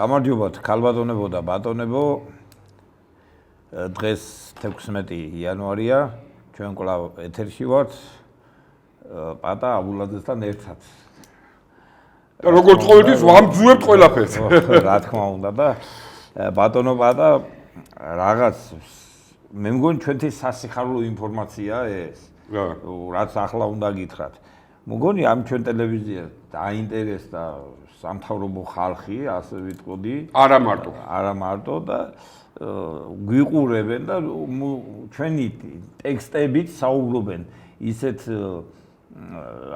გამარჯობათ, ქალბატონებო და ბატონებო. დღეს 16 იანვარია, ჩვენ კვლავ ეთერში ვართ. პატა აბულაძესთან ერთად. და როგორც ყოველთვის ვამძუებთ ყველაფერს. რა თქმა უნდა და ბატონო პატა რაღაც მე მგონი ჩვენთვის სასიხარულო ინფორმაციაა ეს. რაც ახლა უნდა გითხრათ. მგონი ამ ჩვენ ტელევიზიას დაინტერესდა სამთავრობო ხალხი, ასე ვიტყოდი. არა მარტო და გვიყურებენ და ჩვენი ტექსტებით საუბრობენ ისეთ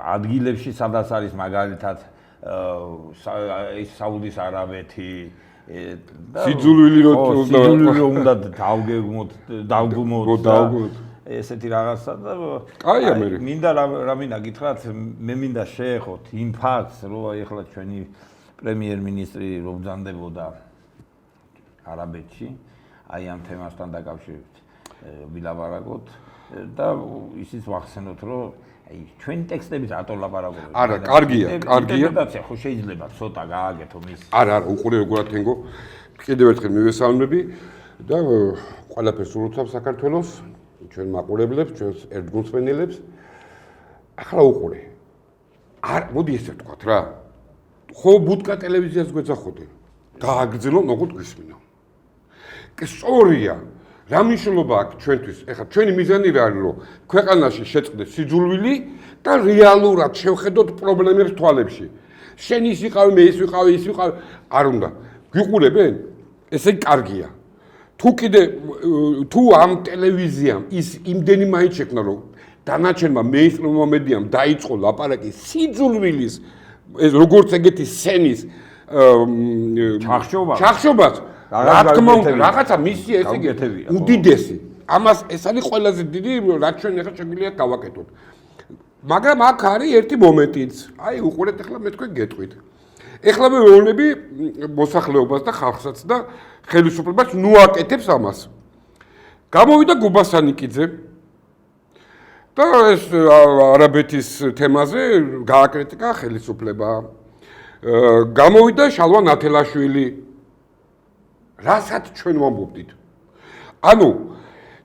ადგილებში, სადაც არის მაგალითად საუდის არაბეთი სიძულვილი უნდა დავგმოთ ესეთი რაღაცა და მინდა რამინა გითხრათ, მე მინდა შეეხოთ იმ ფაქტს, რომ ახლა ჩვენი პრემიერ-მინისტრი რო ბრძანდებოდა არაბეთში, აი ამ თემასთან დაკავშირებით ვილაპარაკოთ და ისიც ვახსენოთ, რომ აი ჩვენი ტექსტებით რატო ლაპარაკობენ? არა, კარგია. ინტერპრეტაცია ხო შეიძლება ცოტა გააკეთო მის. არა, უყურე როგორ თენგო. კიდევ ერთხელ მივესალმები და ყველაფერს უროცავ საქართველოს, ჩვენ მაყურებლებს, ჩვენს ერთგულწვენილებს. ახლა უყურე. მოდი ესე ვთქვათ რა. ხო ბუდკა ტელევიზიას გვეძახოდნენ. გააგრძელო, ნოღოთ გვისმინო. კი სწორია. რა მნიშვნელობა აქვს ჩვენთვის? ეხლა ჩვენი მიზანი რა არის, რომ ქვეყანაში შეწყდეს სიძულვილი და რეალურად შევხედოთ პრობლემებს თვალებში. შენ ის ვიყავი, მე ის ვიყავი, ის ვიყავი, არ უნდა. გვიყურებენ? ესე კარგია. თუ ამ ტელევიზიამ ის იმდენი მაინც შექმნა, რომ დანარჩენმა მეინსტრიმ მედიამ დაიწყო ლაპარაკი სიძულვილის ეს როგორც ეგეთი სცენის ჩახშობას რა თქმა უნდა რაღაცა მისია ეს ეგეთი უდიდესი. ამას ეს არის ყველაზე დიდი რაც ჩვენ ახლა შეგვიძლია გავაკეთოთ. მაგრამ აქ არის ერთი მომენტიც. აი უყურეთ ახლა მე თქვენ გეტყვით. ეხლა მე ვეუბნები მოსახლეობას და ხალხსაც და ხელისუფლებას ნუ აკეთებს ამას. გამოვიდა გუბასანიკიძე და ეს არაბეთის თემაზე გააკრიტიკა ხელისუფლება. გამოვიდა შალვა ნათელაშვილი. რასაც ჩვენ ვამბობდით. ანუ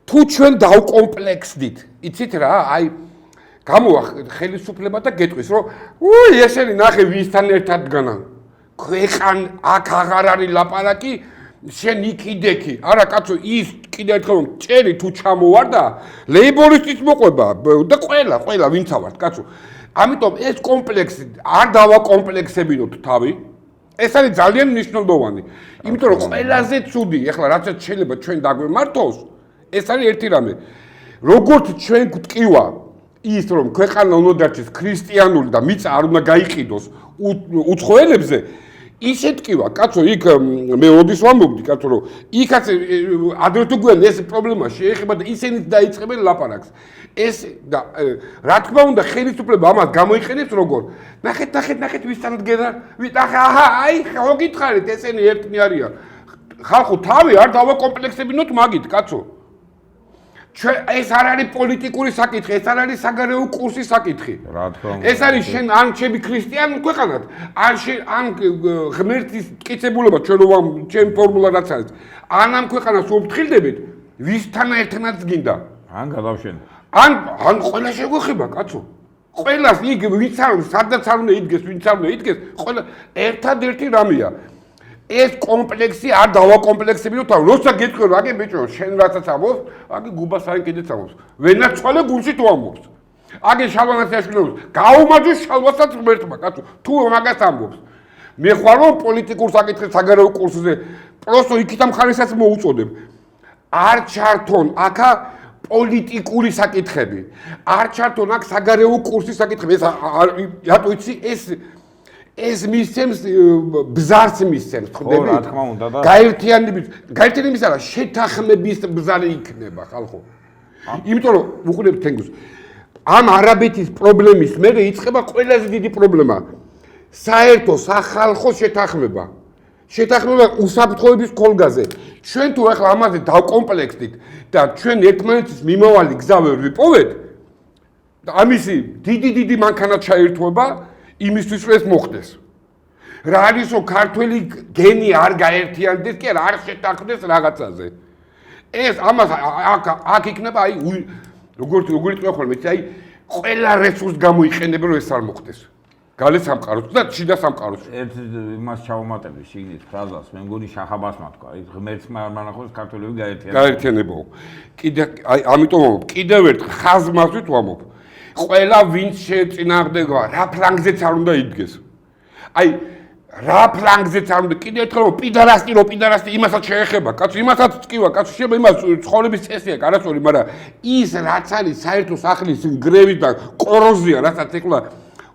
თუ ჩვენ დავკომპლექსდით, იცით რა, აი გამოვა ხელისუფლება და გეტყვის, რომ ესენი ნახე ვისთან ერთად დგანან. ქვეყან აქ აღარ არის ლაპარაკი, შენ იქიდექი. არა კაცო, ის კიდე ერთხელ ჭერი თუ ჩამოვარდა, ლეიბორისტის მოყვება და ყველა ვინცა ვართ, კაცო. ამიტომ ეს კომპლექსი არ დავაკომპლექსებინოთ თავი. ეს არის ძალიან მნიშვნელოვანი. იმიტომ რომ ყველაზე ცუდი, ეხლა რაცაც შეიძლება ჩვენ დაგვემართოს, ეს არის ერთი რამე. როგორც ჩვენ გვტკივა ის რომ ქვეყანა უნდა დარჩეს ქრისტიანული და მიწა არ უნდა გაიყიდოს უცხოელებზე, ისე ტკივა, კაცო, იქ მე ოდის ვამბობდი, კაცო, რომ იქაც ადრე თუ გვიან ეს პრობლემა შეეხება და ისინიც დაიწყებენ ლაპარაკს. ეს და რა თქმა უნდა ხელისუფლება ამას გამოიყენებს როგორ? ნახეთ ვისთან დგენა, აჰა, აი, ხო გითხარით, ესენი ერთნი არიან. ხალხო, თავი არ დავაკომპლექსებინოთ მაგით, კაცო. ეს არ არის პოლიტიკური საკითხი, ეს არ არის საგარეო კურსის საკითხი. რა თქმა უნდა. ეს არის შენ ან ჩემი ქრისტიანი ქვეყანად, ან ღმერთის მტკიცებულება ჩემ ფორმულა რაც არის. ან ამ ქვეყანას ოფრთხილდებით, ვისთან ერთმანეთს გინდა. ან გადავშენ. ან ყველა შეგვეხება, კაცო. ყველას იქ ვინც არ სადაც არ უნდა იდგეს, ვინც არ უნდა იდგეს, ყველა ერთადერთი რამეა. ეს კომპლექსი არ დავაკომპლექსებინოთ, როცა გეტყვი რომ აგე ბიჭო, შენ რასაც ამბობს, აგე გუბასანი კიდეც ამბობს. ვენაცვალე გულში თუ ამბობს. აგე შალვანას აშვილებს, გაუმარჯოს შალვასაც ღმერთმა, კაცო, თუ მაგას ამბობს. მე ხარ რომ პოლიტიკურ საკითხებს საგარეო კურსზე, პროსტო იქით ამ ხარისას მოუწოდებ. არ ჩართონ აქა პოლიტიკური საკითხები. არ ჩართონ აქ საგარეო კურსის საკითხები. ეს რატო იცი ეს მისცემს ბზარს მისცემს, ხვდები? რა თქმა უნდა და გაერთიანების არა, შეთანხმების ბზარი იქნება, ხალხო. იმიტომ რომ უყურებთ თენგოს. ამ არაბეთის პრობლემის მერე იწყება ყველაზე დიდი პრობლემა. საერთო სახალხო შეთანხმება. შეთანხმება უსაფრთხოების ქოლგაზე. ჩვენ თუ ახლა ამაზე დავკომპლექსდით და ჩვენ ერთმანეთის მიმავალი გზა ვერ ვიპოვეთ, და ამისი დიდი მანქანა ჩაერთვება იმისთვის რომ ეს მოხდეს. რა არისო ქართველი გენი არ გაერთიანდეს კი არ შეთანხმდეს რაღაცაზე. ეს ამას აქ იქნება აი როგორ თქვა ხოლმე აი ყველა რესურს გამოიყენება რომ ეს არ მოხდეს. გალე სამყაროს და შიდა სამყაროს. ერთ იმას ჩავუმატები შიგნით ფრაზას, მე მგონი შახაბასმა თქვა, ის ღმერთმა არ მანახოს ქართველები გაერთიანებაო. კიდე აი ამიტომ კიდევ ერთ ხაზმასვით ვამობ. ყველა ვინც შეეწინააღმდეგება რა ფლანგზეც არ უნდა იდგეს. აი რა ფლანგზეც არ უნდა კიდე ერთხელ პიდარასტი იმასაც შეეხება, კაცო იმასაც წკივა, კაცო შეიძლება იმას ცხოვრების წესია, არასწორი, მაგრამ ის რაც არის საერთო სახლის გრევი და კოროზია, რასაც ეხლა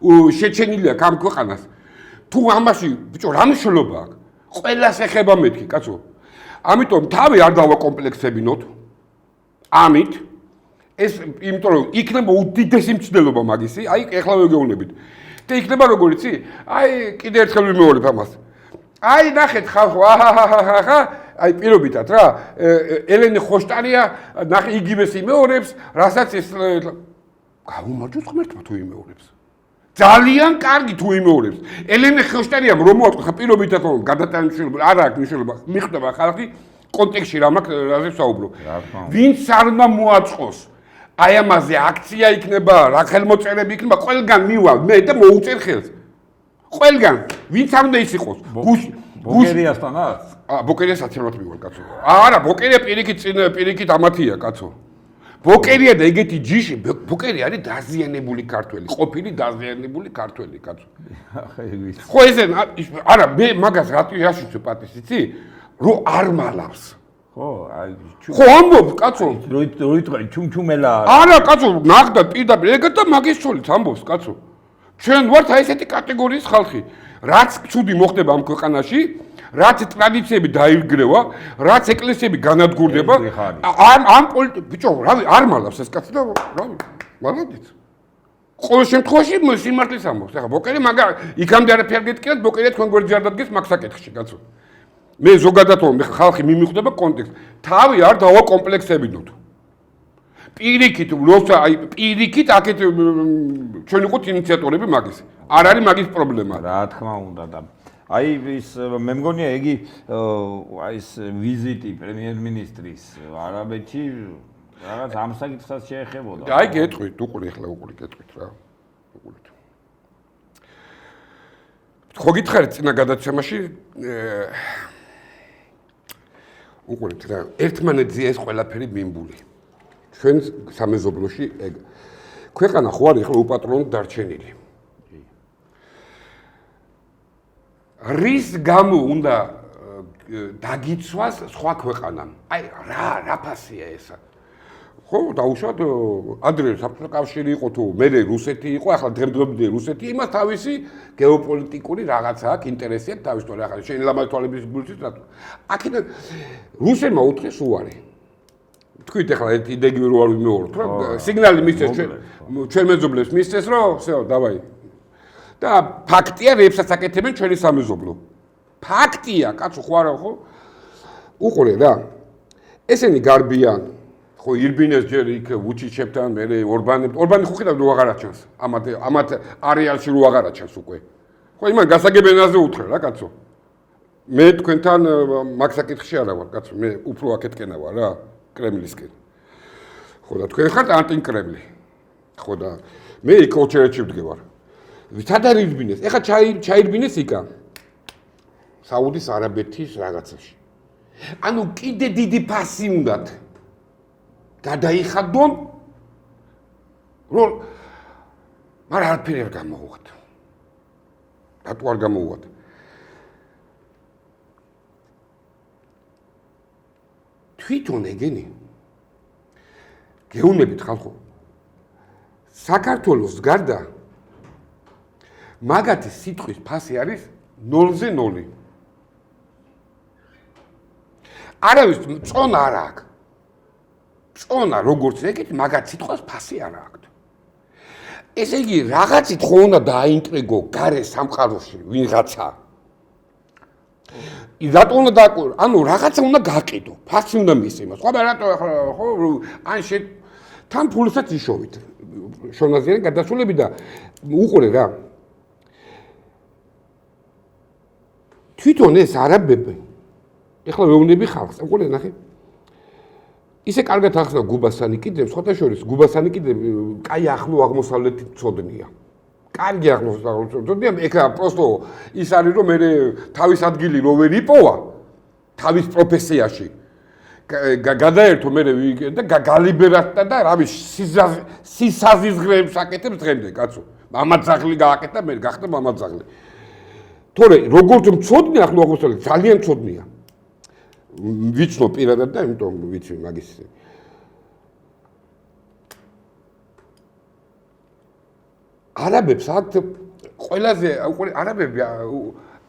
შეჩენილია ამ ქვეყანას. თუ ამაში ბიჭო რა მნიშვნელობა აქვს? ყველას ეხება მეთქი, კაცო. ამიტომ თავი არ დავაკომპლექსებინოთ. ამით ეს იმიტომ რომ იქნება უდიდესი მცდელობა მაგისი, აი ეხლა ვეგეუბნებით. და იქნება როგორ იცი? აი კიდე ერთხელ ვიმეორებ ამას. აი ნახეთ ხალხო, აჰაჰაჰა, აი პირობითად რა, ელენე ხოშტარია, ნახე იგივეს იმეორებს, რასაც ეს გავუმარჯოს ღმერთმა თუ იმეორებს. ძალიან კარგი თუ იმეორებს. ელენე ხოშტარიამ რომ მოაწყო პირობითად რომ გადატანის მნიშვნელობა არ აქვს მნიშვნელობა, მიხვდება ხალხი კონტექსტში რაზე საუბრო. ვინც არ უნდა მოაწყოს აი ამაზე აქცია იქნება, რა ხელმოწერები იქნება, ყველგან მივალ მე და მოუწერ ხელს. ყველგან, ვინც არ უნდა ის იყოს. ბოკერიასთანაც? ბოკერიას აცილოთ მივალ, კაცო. არა, ბოკერია პირიქით ამათია, კაცო. ბოკერია და ეგეთი ჯიში, ბოკერი არის დაზიანებული ქართველი, ყოფილი დაზიანებული ქართველი, კაცო. ხო ესე, არა, მე მაგას რატო აშუქე პატის, იცი? რომ არ მალავს. ხო, აი ხო ამბობ, კაცო. როიტყვი ჩუმჩუმელა. არა, კაცო, ნახდა პირდაპირ, ეგ და მაგის ცოლით ამბობს, კაცო. ჩვენ ვართ აი ესეთი კატეგორიის ხალხი. რაც ცუდი მოხდება ამ ქვეყანაში, რაც ტრადიციები დაირგრევა, რაც ეკლესიები განადგურდება, ამ ბიჭო, რავი, არ მალავს ეს კაცი და რავი, მალავდით. ყოველ შემთხვევაში სიმართლეს ამბობს. ახლა ბოკერი მაგა იქამდე არაფერ გეტკიათ, ბოკერია თქვენ გვერდზე არ დადგეს მაგ საკითხში, კაცო. მე ზოგადად მე ხალხი მიმიხვდება კონტექსტ. თავი არ დავაკომპლექსებინოთ. პირიქით, როცა აი პირიქით აქეთ ჩვენ ვიყოთ ინიციატორები მაგის. არ არის მაგის პრობლემა. რა თქმა უნდა და აი ის მე მგონია იგი აი ეს ვიზიტი პრემიერ-მინისტრის არაბეთში რაღაც ამ საკითხსაც შეეხებოდა. აი გეტყვით, უყური ახლა უყური გეტყვით რა. უყურეთ. ხო გითხარით წინა გადაცემაში უყურეთ რა, ერთმანეთზეა ეს ყველაფერი მიმბული. ჩვენ სამეზობლოში ეგ ქვეყანა ხო არის ახლა უპატრონოდ დარჩენილი. რის გამო უნდა დაგიცვას სხვა ქვეყანამ? აი რა ფასია ესა? ხო, დაუშვათ ადრე საბჭოთა კავშირი იყო თუ მერე რუსეთი იყო, ახლა დღემდე რუსეთი, იმას თავისი გეოპოლიტიკური რაღაცა აქვს, ინტერესი აქვს თავის თორე ახლა შენ ლამაზ თვალების გულით რატო? აქედან რუსებმა უთხრეს უარი. თქვით ახლა ერთ იდეები რო არ ვიმეოროთ, რა სიგნალი მისცეს ჩვენ მეზობლებს მისცეს, რომ всё, давай. და ფაქტია, რეებსაც აკეთებენ ჩვენი სამეზობლო. ფაქტია, კაცო, ხო არა ხო? უყურე რა. ესენი გარბიან, ხო ირბინეს ჯერ იქ ვუჩიჩებთან, მე ორბანი ხო ხედავ რო აღარ აჩენს. ამათ არეალში რო აღარ აჩენს უკვე. ხო იმან გასაგებენაზე უთხრა რა, კაცო. მე თქვენთან მაგ საკითხში არა ვარ, კაცო, მე უფრო აქეთკენა ვარ რა, კრემლისკენ. ხო და თქვენ ხართ ანტიკრემლი. ხო და მე იქ ოჩერეთში ვდგევარ. ვით არ ირბინეს? ეხა ჩაირბინეს იქა. საუდის არაბეთის რაღაცაში. ანუ კიდე დიდი ფასი უნდათ. გადაიხადონ რომ მაგრამ არაფერი არ გამოუვათ. რატო არ გამოუვათ? თვითონ ეგენი გეუნებით ხალხო. საქართველოს გარდა მაგათი სიტყვის ფასი არის 0-ზე 0. არავის წონა არ აქვს. წონა როგორც ეგეთ მაგათ სიტყვას ფასი არ აქვს. ესე იგი რაღაცით ხო უნდა დააინტრიგო გარე სამყაროში ვიღაცა. რატო უნდა ანუ რაღაცა უნდა გაყიდო, ფასი უნდა მისცემას. ხო რატო ხო ან თან ფულსაც იშოვით. შონაზიანი გადასულები და უყურე რა. თვითონ ეს არაბები ეხლა ვეუბნები ხალხს, უყურე ნახე. ისე კარგად ახსნა გუბასანი კიდევ, სხვათა შორის გუბასანი კიდევ კაი ახლო აღმოსავლეთით წოდნია. კარგი აღმოსავლეთით წოდნია, ეხლა პროსტო ის არის რომ მე თავის ადგილი რო ვერ იპოვა თავის პროფესიაში. გადაერთო მე ვიგენ და გალიბერატდა და რავი სისაზიზღრეებს აკეთებს დღემდე, კაცო. მამაძაღლი გააკეთა, მე გახდა მამაძაღლი. თორე როგორც მწოდნი ახლო აღმოსავლეთ ძალიან მწოდნია. ვიცნო პირადად და იმიტომ ვიცი მაგის. არაბებს აქ ყველაზე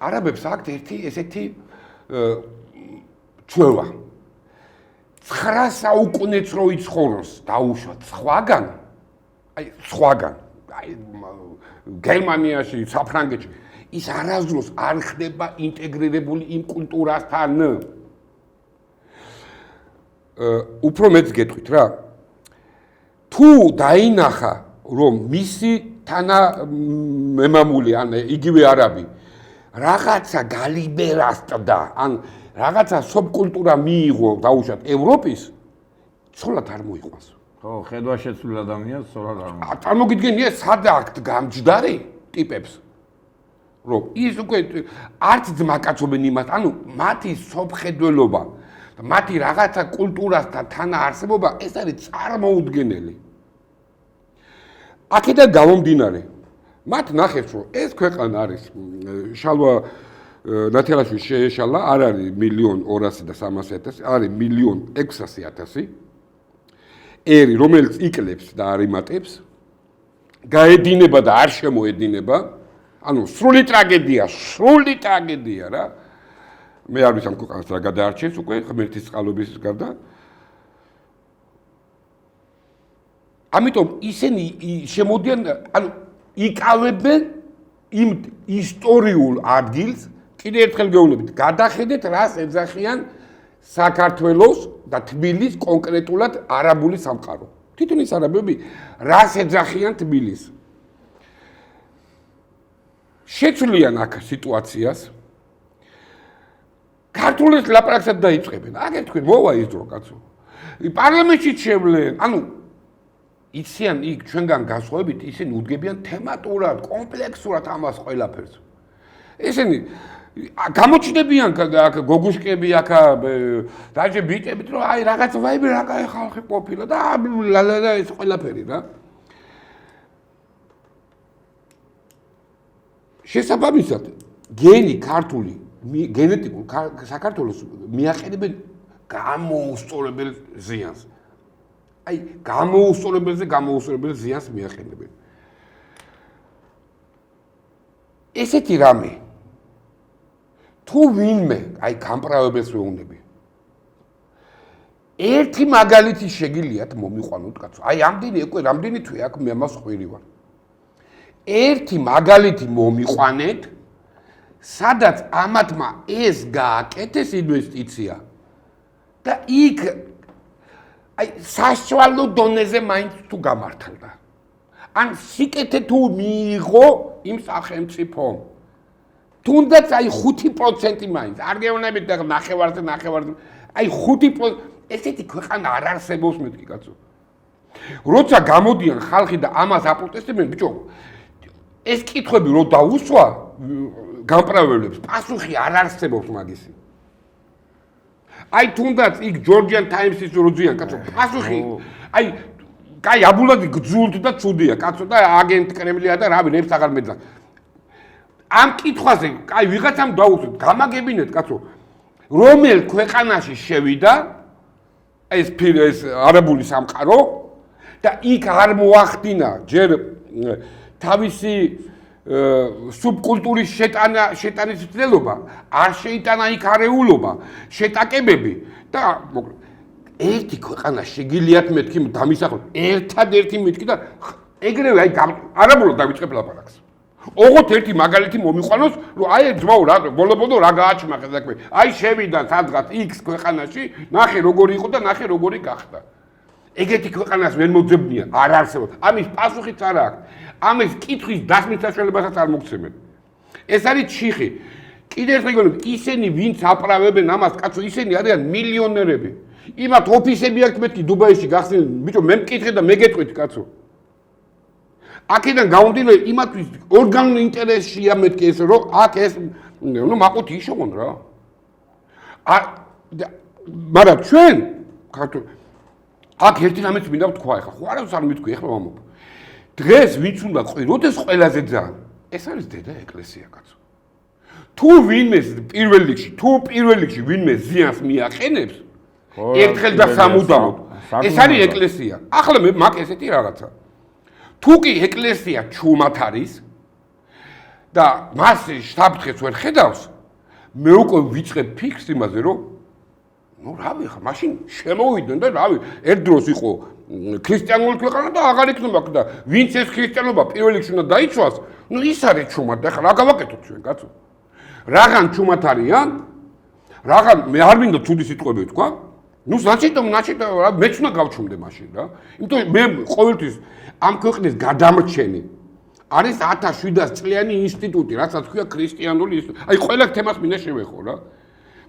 არაბებს აქ ერთი ესეთი ჩვევა. 9 საუკუნეც რო იცხოვროს დაუშვათ სხვაგან, აი სხვაგან, აი გერმანიაში, საფრანგეთში ის არასდროს არ ხდება ინტეგრირებული იმ კულტურასთან. უფრო მეც გეტყვით რა. თუ დაინახა რომ მისი თანამემამული ან იგივე არაბი რაღაცა გალიბერატდა ან რაღაცა სუბკულტურა მიიღო დაუშვათ ევროპის, ცოლად არ მოიყვანს. ხო, ხედვა შეცვლილ ადამიანს ცოლად არ მოიყვანს. წარმოგიდგენია სად აქ გამჯდარი ტიპებს, რომ ის უკვე არც ძმაკაცობენ იმას, ანუ მათი სოფხედველობა, მათი რაღაცა კულტურასთან თანაარსებობა ეს არის წარმოუდგენელი. აქედან გამომდინარე, მათ ნახეს რომ ეს ქვეყანა არის შალვა ნათელაშვილი შეეშალა, არ არის 1.200.000 და 300.000, არის 1.600.000. ერი, რომელიც იკლებს და არიმატებს, გაედინება და არ შემოედინება, ანუ სრული ტრაგედია რა. მე არ ვიცი ამ ქვეყანას რა გადაარჩენს უკვე ღმერთის წყალობის გარდა. ამიტომ ისინი შემოდიან, ანუ იკავებენ იმ ისტორიულ ადგილს, კიდე ერთხელ გეუბნებით, გადახედეთ რას ეძახიან საქართველოს და თბილის კონკრეტულად არაბული სამყარო. თვითონ ის არაბები რას ეძახიან თბილის. შეცვლიან აქ სიტუაციას. ქართულის ლაპარაკსაც დაიწყებენ. აგერ თქვენ მოვა ის დრო კაცო. პარლამენტში შევლენ, ანუ იციან იქ ჩვენგან გასხოვებით ისინი უდგებიან თემატურად, კომპლექსურად ამას ყველაფერს. ესენი გამოჩნდებიან აქ გოგუშკები აქ დაჟე ბიტებით რომ აი რაღაც ვაიბი რა კაი ხალხი ყოფილა და ლალა ეს ყველაფერი რა. შესაბამისად გენი ქართული გენეტიკულ საქართველოს მიაყენებენ გამოუსწორებელ ზიანს. აი გამოუსწორებელ ზიანს მიაყენებენ. ესეთი რამე თუ ვინმე აი გამправებელს ვეუბნები. ერთი მაგალითი შეგიძლიათ მომიყვანოთ კაცო. აი რამდენი თვე აქ მე ამას ხვირი ვარ. ერთი მაგალითი მომიყვანეთ, სადაც ამათმა ეს გააკეთეს ინვესტიცია და იქ აი საშუალო დონეზე მაინც თუ გამართლდა. ან სიკეთე თუ მიიღო იმ სახელმწიფომ. თუნდაც აი 5% მაინც. არ გეუბნებით და ნახევარზე, აი 5% ესეთი ქვეყანა არ არსებობს მეთქი კაცო. როცა გამოდიან ხალხი და ამას აპროტესტებენ, ბიჭო, ეს კითხვები რო დაუსვა გამправებლებს, პასუხი არ არსებობს მაგისი. აი თუნდაც იქ ჯორჯიან ტაიმსის როძიან კაცო, პასუხი აი კაი აბულადი გძულთ და ცუდია კაცო და აგენტ კრემლია და რავი ნებს აღარ მეძახ. ამ კითხვაზე კაი ვიღაცამ დაუსვით, გამაგებინეთ კაცო. რომელ ქვეყანაში შევიდა ეს არაბული სამყარო და იქ არ მოახდინა ჯერ თავისი სუბკულტურის შეტანის ცდელობა, არ შეიტანა იქ არეულობა, შეტაკებები და ერთი ქვეყანა შეგიძლიათ მეთქი დამისახოთ, ერთადერთი მეთქი და ეგრევე აი არაბულად დავიწყებ ლაპარაკს. ოღონდ ერთი მაგალითი მომიყვანოს, რომ აი ძმაო რა ბოლო რა გააჩმახე საქმე. აი შევიდა სადღაც X ქვეყანაში, ნახე როგორი იყო და ნახე როგორი გახდა. ეგეთი ქვეყანას ვერ მოძებნია, არ არსებობს. ამის პასუხიც არ აქვს. ამის კითხვის დასმის საშუალებასაც არ მოგცემენ. ეს არის ჩიხი. კიდევ ერთხელ გიგონებ, ისინი ვინც აправებენ ამას, კაცო, ისინი არიან მილიონერები. იმათ ოფისები აქვს მეთქი დუბაიში გახსნილი, ბიჭო, მე მკითხე და მე გეტყვით, კაცო. აქედან გამომდინარე, იმათთვის ორგანულ ინტერესშია მეთქი ეს, რომ აქ ეს, ნუ მაყუთი იშოვონ რა. მაგრამ ჩვენ, ქართულ აქ ერთი რამეც მინდა ვთქვა ახლა, ხო არავის არ მithქვი ახლა მამობ. დღეს ვინც უნდა როდეს ყველაზე ძალიან, ეს არის დედა ეკლესია, კაცო. თუ პირველ რიგში ვინმე ზიანს მიაყენებს, ერთხელ და სამუდამოდ, ეს არის ეკლესია. ახლა მე მაგ ესეთი რაღაცა. თუ კი ეკლესია ჩუმად არის და მას შთაფრთხეს ვერ ხედავს, მე უკვე ვიწყებ ფიქს იმაზე, რომ ნუ რავი ხა, მაშინ შემოვიდნენ და რავი, ერთ დროს იყო ქრისტიანული ქვეყანა და აღარ იქნება და ვინც ეს ქრისტიანობა პირველ რიგში უნდა დაიცვას, ნუ ის არის ჩუმად და ხა რა გავაკეთოთ ჩვენ, კაცო? რაღან ჩუმად არიან? რაღან მე არ მინდა ცუდი სიტყვები ვთქვა. ნუ ნაჩიტომ მეც უნდა გავჩუმდე მაშინ რა. იმიტომ მე ყოველთვის ამ ქვეყნის გადამრჩენი არის 1700 წლიანი ინსტიტუტი, რასაც ქვია ქრისტიანული ინსტიტუტი. აი ყველა თემას მინდა შევეხო რა.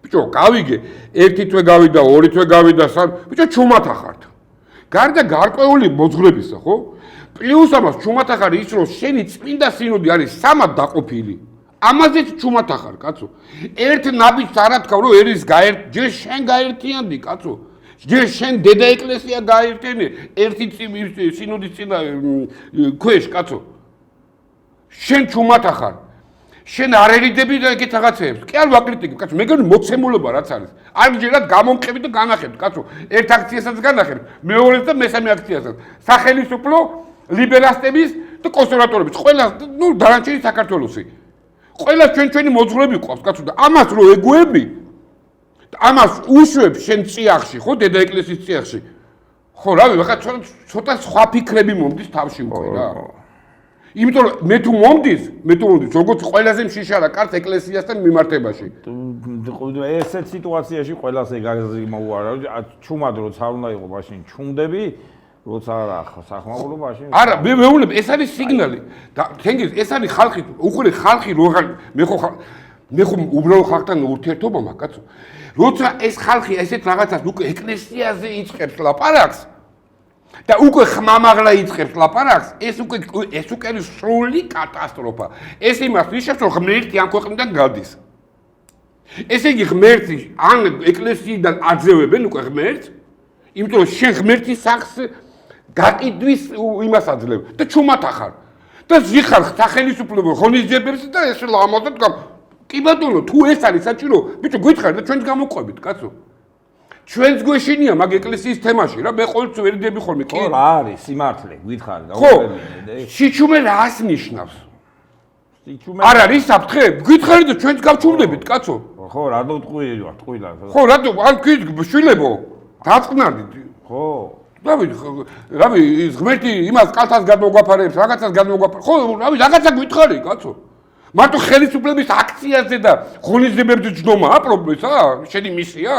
ბიჭო, გავიგე, ერთი თვე გავიდა, ორი თვე გავიდა, ბიჭო, ჩუმად ახართ. გარდა გარკვეული მოძღვრებისა, ხო? პლუს ამას ჩუმად ახარ ის, რომ შენი წმინდა სინოდი არის სამად დაყოფილი. ამაზეც ჩუმად ახარ, კაცო. ერთ ნაბიჯს არ ათქავ, რომ ერის ჯერ შენ გაერთიანდი, კაცო. ჯერ შენ დედა ეკლესია გაერთიანე, ერთი სინოდის წინა ქვეშ, კაცო. შენ ჩუმად ახარ. შენ არ ერიდები და ეგეთ რაღაცეებს. კი არ ვაკრიტიკებ, კაცო, მეგონი მოცემულობა რაც არის. არ გჯერათ გამომყევი და განახებთ, კაცო. ერთ აქციასაც განახებთ, მეორეს და მესამე აქციასაც. სახელმწიფო ლიბერასტების და კონსერვატორების, ყველა, ნუ დანარჩენი საქართველოსი. ყველა ჩვენი მოძღვრები ყავს, კაცო, და ამას რო ეგუები, ამას უშვებ შენ წიაღში, ხო, დედა ეკლესიის წიაღში. ხო, რავი, ხა ცოტა სხვა ფიქრები მომდის თავში უკვე რა. იმიტომ რომ მე თუ მომდის, როგორც ყველაზე მშიშარა კარს ეკლესიასთან მიმართებაში. ესეთ სიტუაციაში ყველას ეგ მოუარა, ჩუმად როცა უნდა იყო მაშინ ჩუმდები, როცა არა სახმაურობაში. არა, მე მეუბნები, ეს არის სიგნალი. და თენგიზ ეს არის ხალხი, უყურე ხალხი მე ხო უბრალო ხალხთან ურთიერთობა მაქვს, კაცო. როცა ეს ხალხი ესეთ რაღაცას უკვე ეკლესიაზე იწყებს ლაპარაკს, და უკვე ხმამაღლა იწყებს ლაპარაკს, ეს უკვე არის სრული კატასტროფა. ეს იმას ნიშნავს, რომ ღმერთი ამ ქვეყნიდან გადის. ესე იგი ღმერთი ან ეკლესიიდან აძევებენ უკვე ღმერთს, იმიტომ რომ შენ ღმერთის სახს გაყიდვის იმას აძლევ და ჩუმად ახარ. და ზიხარ სახელმწიფო ღონისძიებებს და ეს ლამაზად კი ბატონო, თუ ეს არის საჭირო, ბიჭო, გითხარ და ჩვენც გამოყვებით, კაცო. ჩვენც გვეშინია მაგ ეკლესიის თემაში რა, მე ყოველთვის ვერიდები ხოლმე კი. ხო, რა არის სიმართლე, გითხარ, გავუყევინე. სიჩუმე რას ნიშნავს? სიჩუმე არ არის საფრთხე? გითხარი და ჩვენც გავჩუმდებით, კაცო. ხო, რატო ტყუილა, ტყუილა. ხო, რატო, ან შვილებო, დაწყნარდით. ხო. რავი, ღმერთი იმას კალთას გადმოგვაფარებს, რაღაცას გადმოგვაფარებს. ხო, რავი, რაღაცა გითხარი, კაცო. მარტო ხელისუფლების აქციაზე და ღონისძიებებზე ჯდომაა პრობლემა, შენი მისია?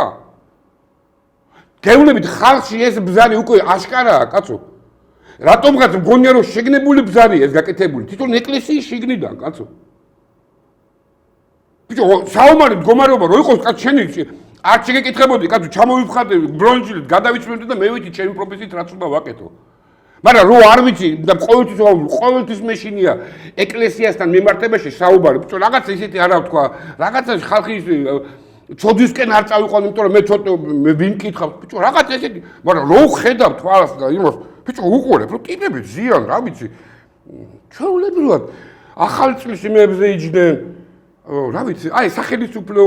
გეუბნებით ხალხში ეს ბზარი უკვე აშკარაა, კაცო. რატომღაც მგონია რომ შეგნებული ბზარია ეს გაკეთებული, თვითონ ეკლესიის შიგნიდან, კაცო. ბიჭო, საომარი მდგომარეობა რო იყოს, კაცო, შენი არ შეგეკითხებოდი, კაცო, ჩამოვიფხატე ბრონჯილით, გადავიწმენდი და მე ვიცი ჩემი პროფესიით რაც უნდა ვაკეთო. მაგრამ რო არ ვიცი და ყოველთვის მეშინია ეკლესიასთან მიმართებაში საუბარი, ბიჭო, რაღაცა ისეთი არა ვთქვა, რაღაცა ხალხი ცოდვისკენ არ წავიყვან, იმიტომ რომ მე ვინ მკითხავ, ბიჭო, რაღაც ესეთი, მაგრამ რო ხედავ თვალს და იმას, ბიჭო, უყურებ, რომ ტიპები ზიან, რა ვიცი. ჩვეულებრივად ახალ წლის იმებზე იჯდნენ, რა ვიცი, აი სახელმწიფო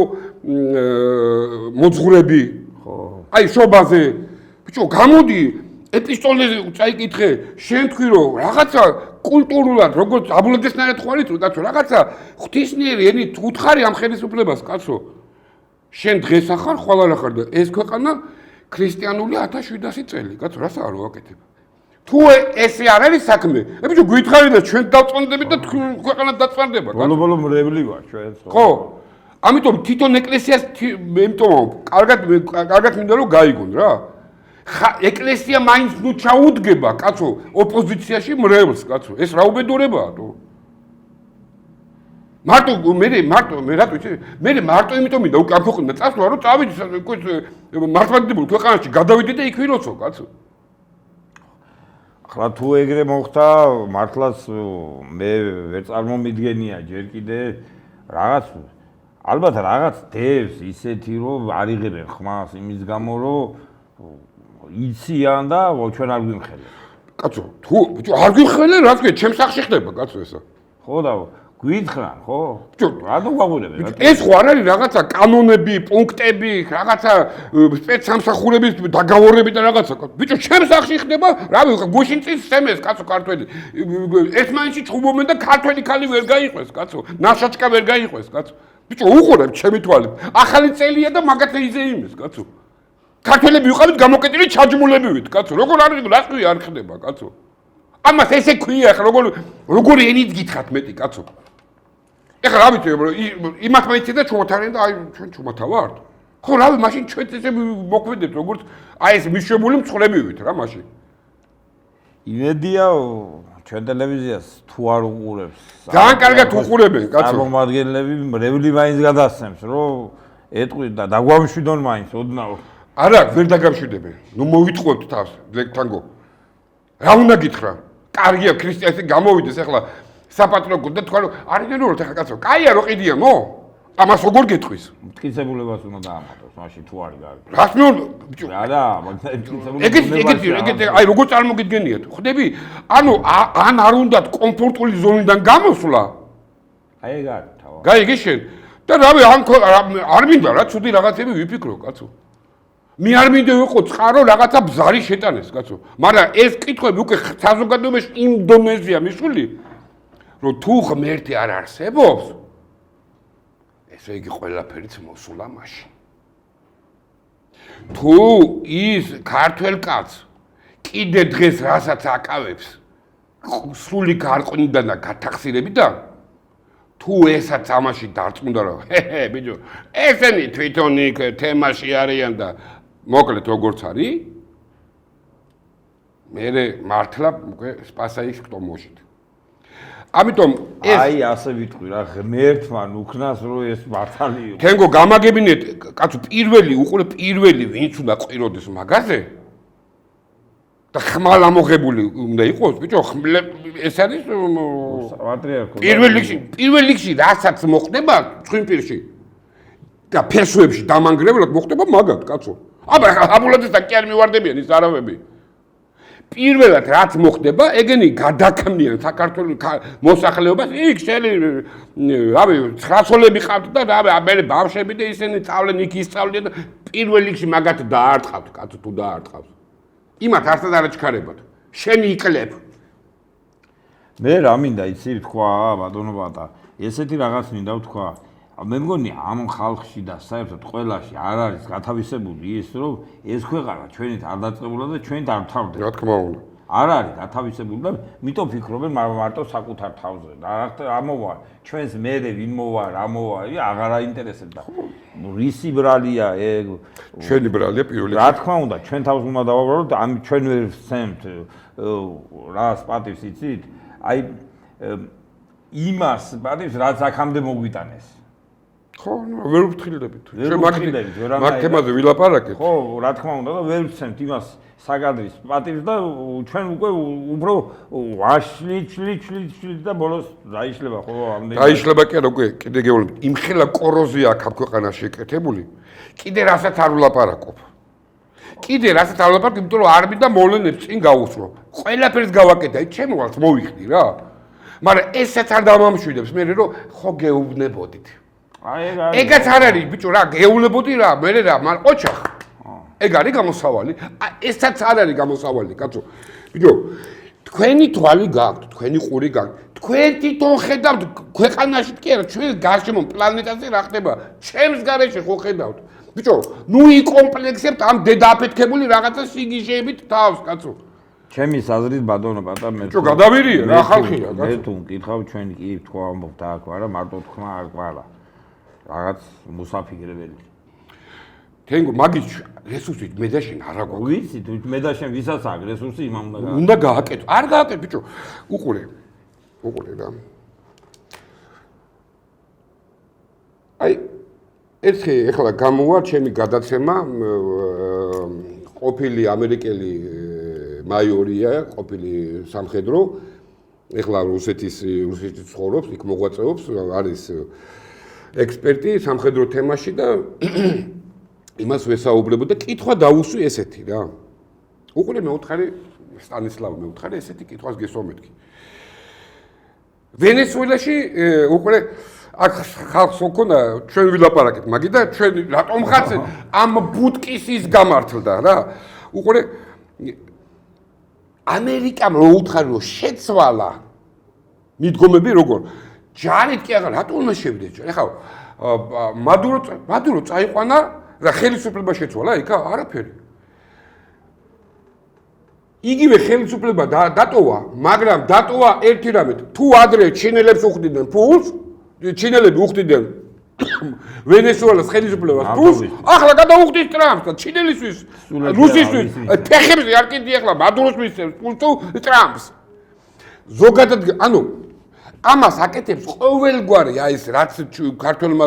მოძღვრები, ხო. აი შობაზე, ბიჭო, გამოდი, ეპისტოლეზე წაიკითხე, შენ თქვი რომ რაღაცა კულტურულად, როგორც აბულაგესნაირად ხვალით, კაცო, რაღაცა ღვთისმიერი ენით უთხარი ამ ხელისუფლებას, კაცო. შენ დღეს ახარ, ხვალ არ ახარ და ეს ქვეყანა ქრისტიანული 1700 წელი, კაცო, რას არ ვაკეთებ? თუ ესე არ არის საქმე, ბიჭო, გითხარი და ჩვენ დავწონდებით და ქვეყანა დაწვარდება, კაცო. ბოლო მრევლი ვარ ჩვენ. ხო. ამიტომ თვითონ ეკლესიას იმიტომ კარგად მინდა რომ გაიგონ რა. ეკლესია მაინც ნუ ჩაუდგება, კაცო, ოპოზიციაში მრევლს, კაცო. ეს რა უბედურებაა თუ? მარტო მე რატო იცი? მე მარტო იმიტომ მინდა უკვე ამ ქვეყნიდან წასვლა, რომ წავიდი მართლმადიდებულ ქვეყანაში, გადავიდე და იქ ვიროცო, კაცო. ახლა თუ ეგრე მოხდა, მართლაც მე ვერ წარმომიდგენია ჯერ კიდე რაღაც ალბათ რაღაც დევს ისეთი რომ არ იღებენ ხმას იმის გამო რომ იციან და ჩვენ არ გვიმხელენ. კაცო, თუ ბიჭო არ გვიმხელენ, რა თქვი, ჩემს სახში ხდება კაცო ესა. ხო და გვითხრან, ხო? ბიჭო, რატო გვაღვირებენ? ეს ხო არ არის რაღაცა კანონები, პუნქტები, რაღაცა სპეცსამსახურების დაგავორები და რაღაცა. ბიჭო, ჩემს სახში ხდება, რავი, გუშინ წის სემეს კაცო ქართველი. ერთმანეთში ჩხუბობენ და ქართველი ქალი ვერ გაიყვეს, კაცო. ნაშაჭკა ვერ გაიყვეს, კაცო. ბიჭო, უყურებ ჩემი თვალით. ახალი წელია და მაგათე იზე იმის, კაცო. ქართველები ვიყავით გამოკეტილი ჩაჯმულებივით, კაცო. როგორ არის, რა თქვი არ ხდება, კაცო. ამას ესე ქვია, ხა როგორი ენით გითხრათ მეტი, კაცო. ეხლა რა ვიცი, იმათ მეცი და ჩუმად არიან და აი ჩვენ ჩუმათა ვართ. ხო, რავი, მაშინ ჩვენ ესე მოქმედებთ, როგორც აი ეს მიშვებული მწყრებივით რა მაშინ. იმედია ჩვენ ტელევიზიას თუ არ უყურებს. ძალიან კარგად უყურებენ, კაცო. წარმომადგენლები მრევლი მაინც გადასცემს, რომ ეტყვით და დაგვამშვიდონ მაინც ოდნავ. არა, ვერ დაგამშვიდებენ. ნუ მოვიტყუებთ თავს, ლექტანგო. რა უნდა გითხრა? კარგია, ქრისტიანსი გამოვიდეს ახლა საპატრიარქო და თქვა რომ არიგენულად ახლა კაცო, კაია რო ყიდია, მო? ამას როგორ გეტყვის? მტკიცებულებას უნდა დაამატოს, მაშინ თუ არის კარგი. რას მე ბიჭო? არა, მაგრამ მტკიცებულება. ეგეთი, აი როგორ წარმოგიდგენიათ? ხვდები? ანუ ან არ უნდათ კომფორტული ზონიდან გამოსვლა? აი ეგ არის თავი. გაიგე შენ? და რავი, არ მინდა რა ცუდი რაღაცები ვიფიქრო, კაცო. მე არ მინდა ვიყო წყარო რაღაცა ბზარი შეტანეს, კაცო. მაგრამ ეს კითხვები უკვე საზოგადოებაში იმ დონეზეა მისული, რომ თუ ღმერთი არ არსებობს, ესე იგი ყველაფერიც მოსულა მაშინ. თუ ის ქართველ კაცს კიდე დღეს რასაც აკავებს, სრული გარყვნიდან და გათახსირებიდან, თუ ესაც ამაში დარწმუნდა რომ ბიჭო, ესენი თვითონ იქ თემაში არიან და მოკლედ როგორც არის, მე მართლა უკვე სპასაის ხტომოშით. ამიტომ ეს აი ასე ვიტყვი რა ღმერთმა უქნას რომ ეს მართალი იყო. თენგო გამაგებინეთ, კაცო, პირველი ვინც უნდა ყვიროდეს მაგაზე და ხმალ ამოღებული უნდა იყოს, ბიჭო, ეს არის პატრიარქო. პირველ რიგში რასაც მოხდება წვიმპირში და ფესვებში დამანგრებლად მოხდება მაგათ, კაცო. აბა აბულაძეს და კი არ მივარდებიან ის არავები. პირველად რაც მოხდება, ეგენი გადაქმნიან საქართველოს მოსახლეობას, იქ შენი რავი, ცხრასოლები ყავთ და რავი, მე ბავშვები და ისინი სწავლენ, იქ ისწავლიან და პირველ რიგში მაგათ დაარტყავთ, კაცო, თუ დაარტყავს. იმათ არსად არ აჩქარებათ. შენი იკლებ. მე რა მინდა იცი თქვა, ბატონო ბატა, ესეთი რაღაც მინდა ვთქვა. მე მგონი ამ ხალხში და საერთოდ ყველაში არ არის გათავისებული ის რომ ეს ქვეყანა ჩვენით არ დაწყებულა და ჩვენით არ თავდება. რა თქმა უნდა. არ არის გათავისებული და მიტომ ფიქრობენ მარტო საკუთარ თავზე. ამოვა ჩვენს მერე ვინ მოვა, რა მოვა, აღარ აინტერესებდა. რისი ბრალია ეგ? ჩვენი ბრალია პირველი. რა თქმა უნდა, ჩვენ თავს უნდა დავაბრალოთ, ამ ჩვენ ვერ ვცემთ რას პატივს იცით? აი იმას პატივს რაც აქამდე მოგვიტანეს. ხო, ვერ ვფრთხილდებით. მაგ თემაზე ვილაპარაკეთ. ხო, რა თქმა უნდა და ვერ ვცემთ იმას საგადრის პატივს და ჩვენ უკვე უფრო ვაშლი და ბოლოს დაიშლება ხო ამდენი. დაიშლება კი არა უკვე კიდე გეუბნები. იმხელა კოროზია აქ ამ ქვეყანაში ეკეთებული. კიდე რასაც არ ვლაპარაკობ. იმიტომ რომ არ მინდა მოვლენებს წინ გავუსვრო. ყველაფერს გავაკეთე, ჩემ ვალს მოვიხდი რა. მაგრამ ესაც არ დამამშვიდებს მე რომ ხო გეუბნებოდით. ეგაც არ არის ბიჭო რა გეულებოდი რა მე რა მაგრამ ოჩახ ეგ არის გამოსავალი ესაც არ არის გამოსავალი კაცო ბიჭო თქვენი თვალი გაქვთ თქვენი ყური გაქვთ თქვენ თვითონ ხედავთ ქვეყანაში კი არა ჩვენ გარშემო პლანეტაზე რა ხდება ჩემს გარეშე ხო ხედავთ ბიჭო ნუ იკომპლექსებთ ამ დედააფეთქებული რაღაცა სიგიჟეებით თავს კაცო ჩემი აზრით ბატონო პატა მე ბიჭო გადავირია რა ხალხია კაცო მე თუ მკითხავ ჩვენ კი თქვა ამბობთ აქ არა მარტო თქვა არ ყარა რაღაც მოსაფიქრებელი. თენგო მაგის რესურსით მე და შენ არა გვაქვს. ვიცი, თუ მე და შენ ვისაც აქვს რესურსი იმამ უნდა გააკეთო. არ გააკეთე ბიჭო. უყურე რა. აი ერთხელ ეხლა გამოვა ჩემი გადაცემა ყოფილი ამერიკელი მაიორია, ყოფილი სამხედრო, ეხლა რუსეთის ცხოვრობს, იქ მოღვაწეობს, არის ექსპერტი სამხედრო თემაში და იმას ვესაუბრებო და კითხვა დაუსვი ესეთი რა. უყურე მეუთხარი სტანისლავ მეუთხარი ესეთი კითხვას გესვა მეთქი. ვენესუელაში უყურე აქ ხალხს ოქონა ჩვენ ვილაპარაკეთ მაგი და ჩვენ რატომ ხართ ამ ბუტკის ის გამართლდა რა. უყურე ამერიკამ რო უთხარი რომ შეცვალა მიდგომები როგორ ჯარით კი აღარ რატომ უნდა შევიდეთ ეხლა მადურო წაიყვანა და ხელისუფლება შეცვალა იქა არაფერი იგივე ხელისუფლება დატოვა მაგრამ დატოვა ერთი რამე თუ ადრე ჩინელებს უხდიდნენ ფულს ჩინელები უხდიდნენ ვენესუელას ხელისუფლებას ფულს ახლა გადაუხდით ტრამპს და ჩინელისთვის რუსისთვის ფეხებზე არ კიდე ახლა მადუროს მისცემს ფულს თუ ტრამპს ზოგადად ანუ ამას აკეთებს ყოველგვარი აი ეს რაც ქართველმა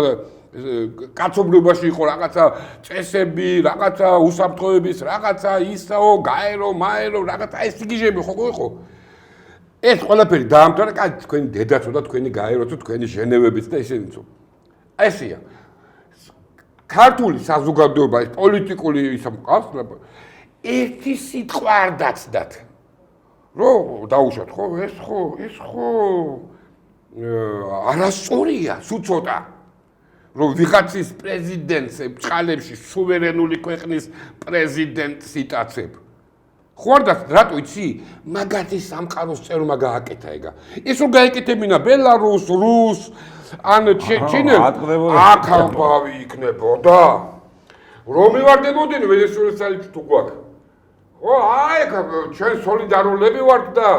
კაცობრიობაში იყო რაღაცა წესები, რაღაცა უსაფრთხოების, რაღაცა ისაო, გაერო, მაერო, რაღაცა ეს სიგიჟები ხო იყო. ეს ყველაფერი დაამთავრა, კაი თქვენი დედაცო და თქვენი გაეროცო, თქვენი ჟენევებიც და ისინიც. ესია. ქართული საზოგადოება, ეს პოლიტიკული ისა მყავს, ერთი სიტყვა არ დაცდათ. რო დაუშვათ ხო, ეს ხო არასწორია, სულ ცოტა. რომ ვიღაცის პრეზიდენტს ბჭყალებში სუვერენული ქვეყნის პრეზიდენტს იტაცებ. ხო არ და რატო იცი? მაგათი სამყაროს წერმა გააკეთა ეგა. ის რომ გაეკეთებინა ბელარუს, რუს, ან ჩინელ აქ ამბავი იქნებოდა. რომ მივარდებოდნენ ვენესუელის ძალით თუ გვაქვს. ხო, აი ჩვენ სოლიდარულები ვართ და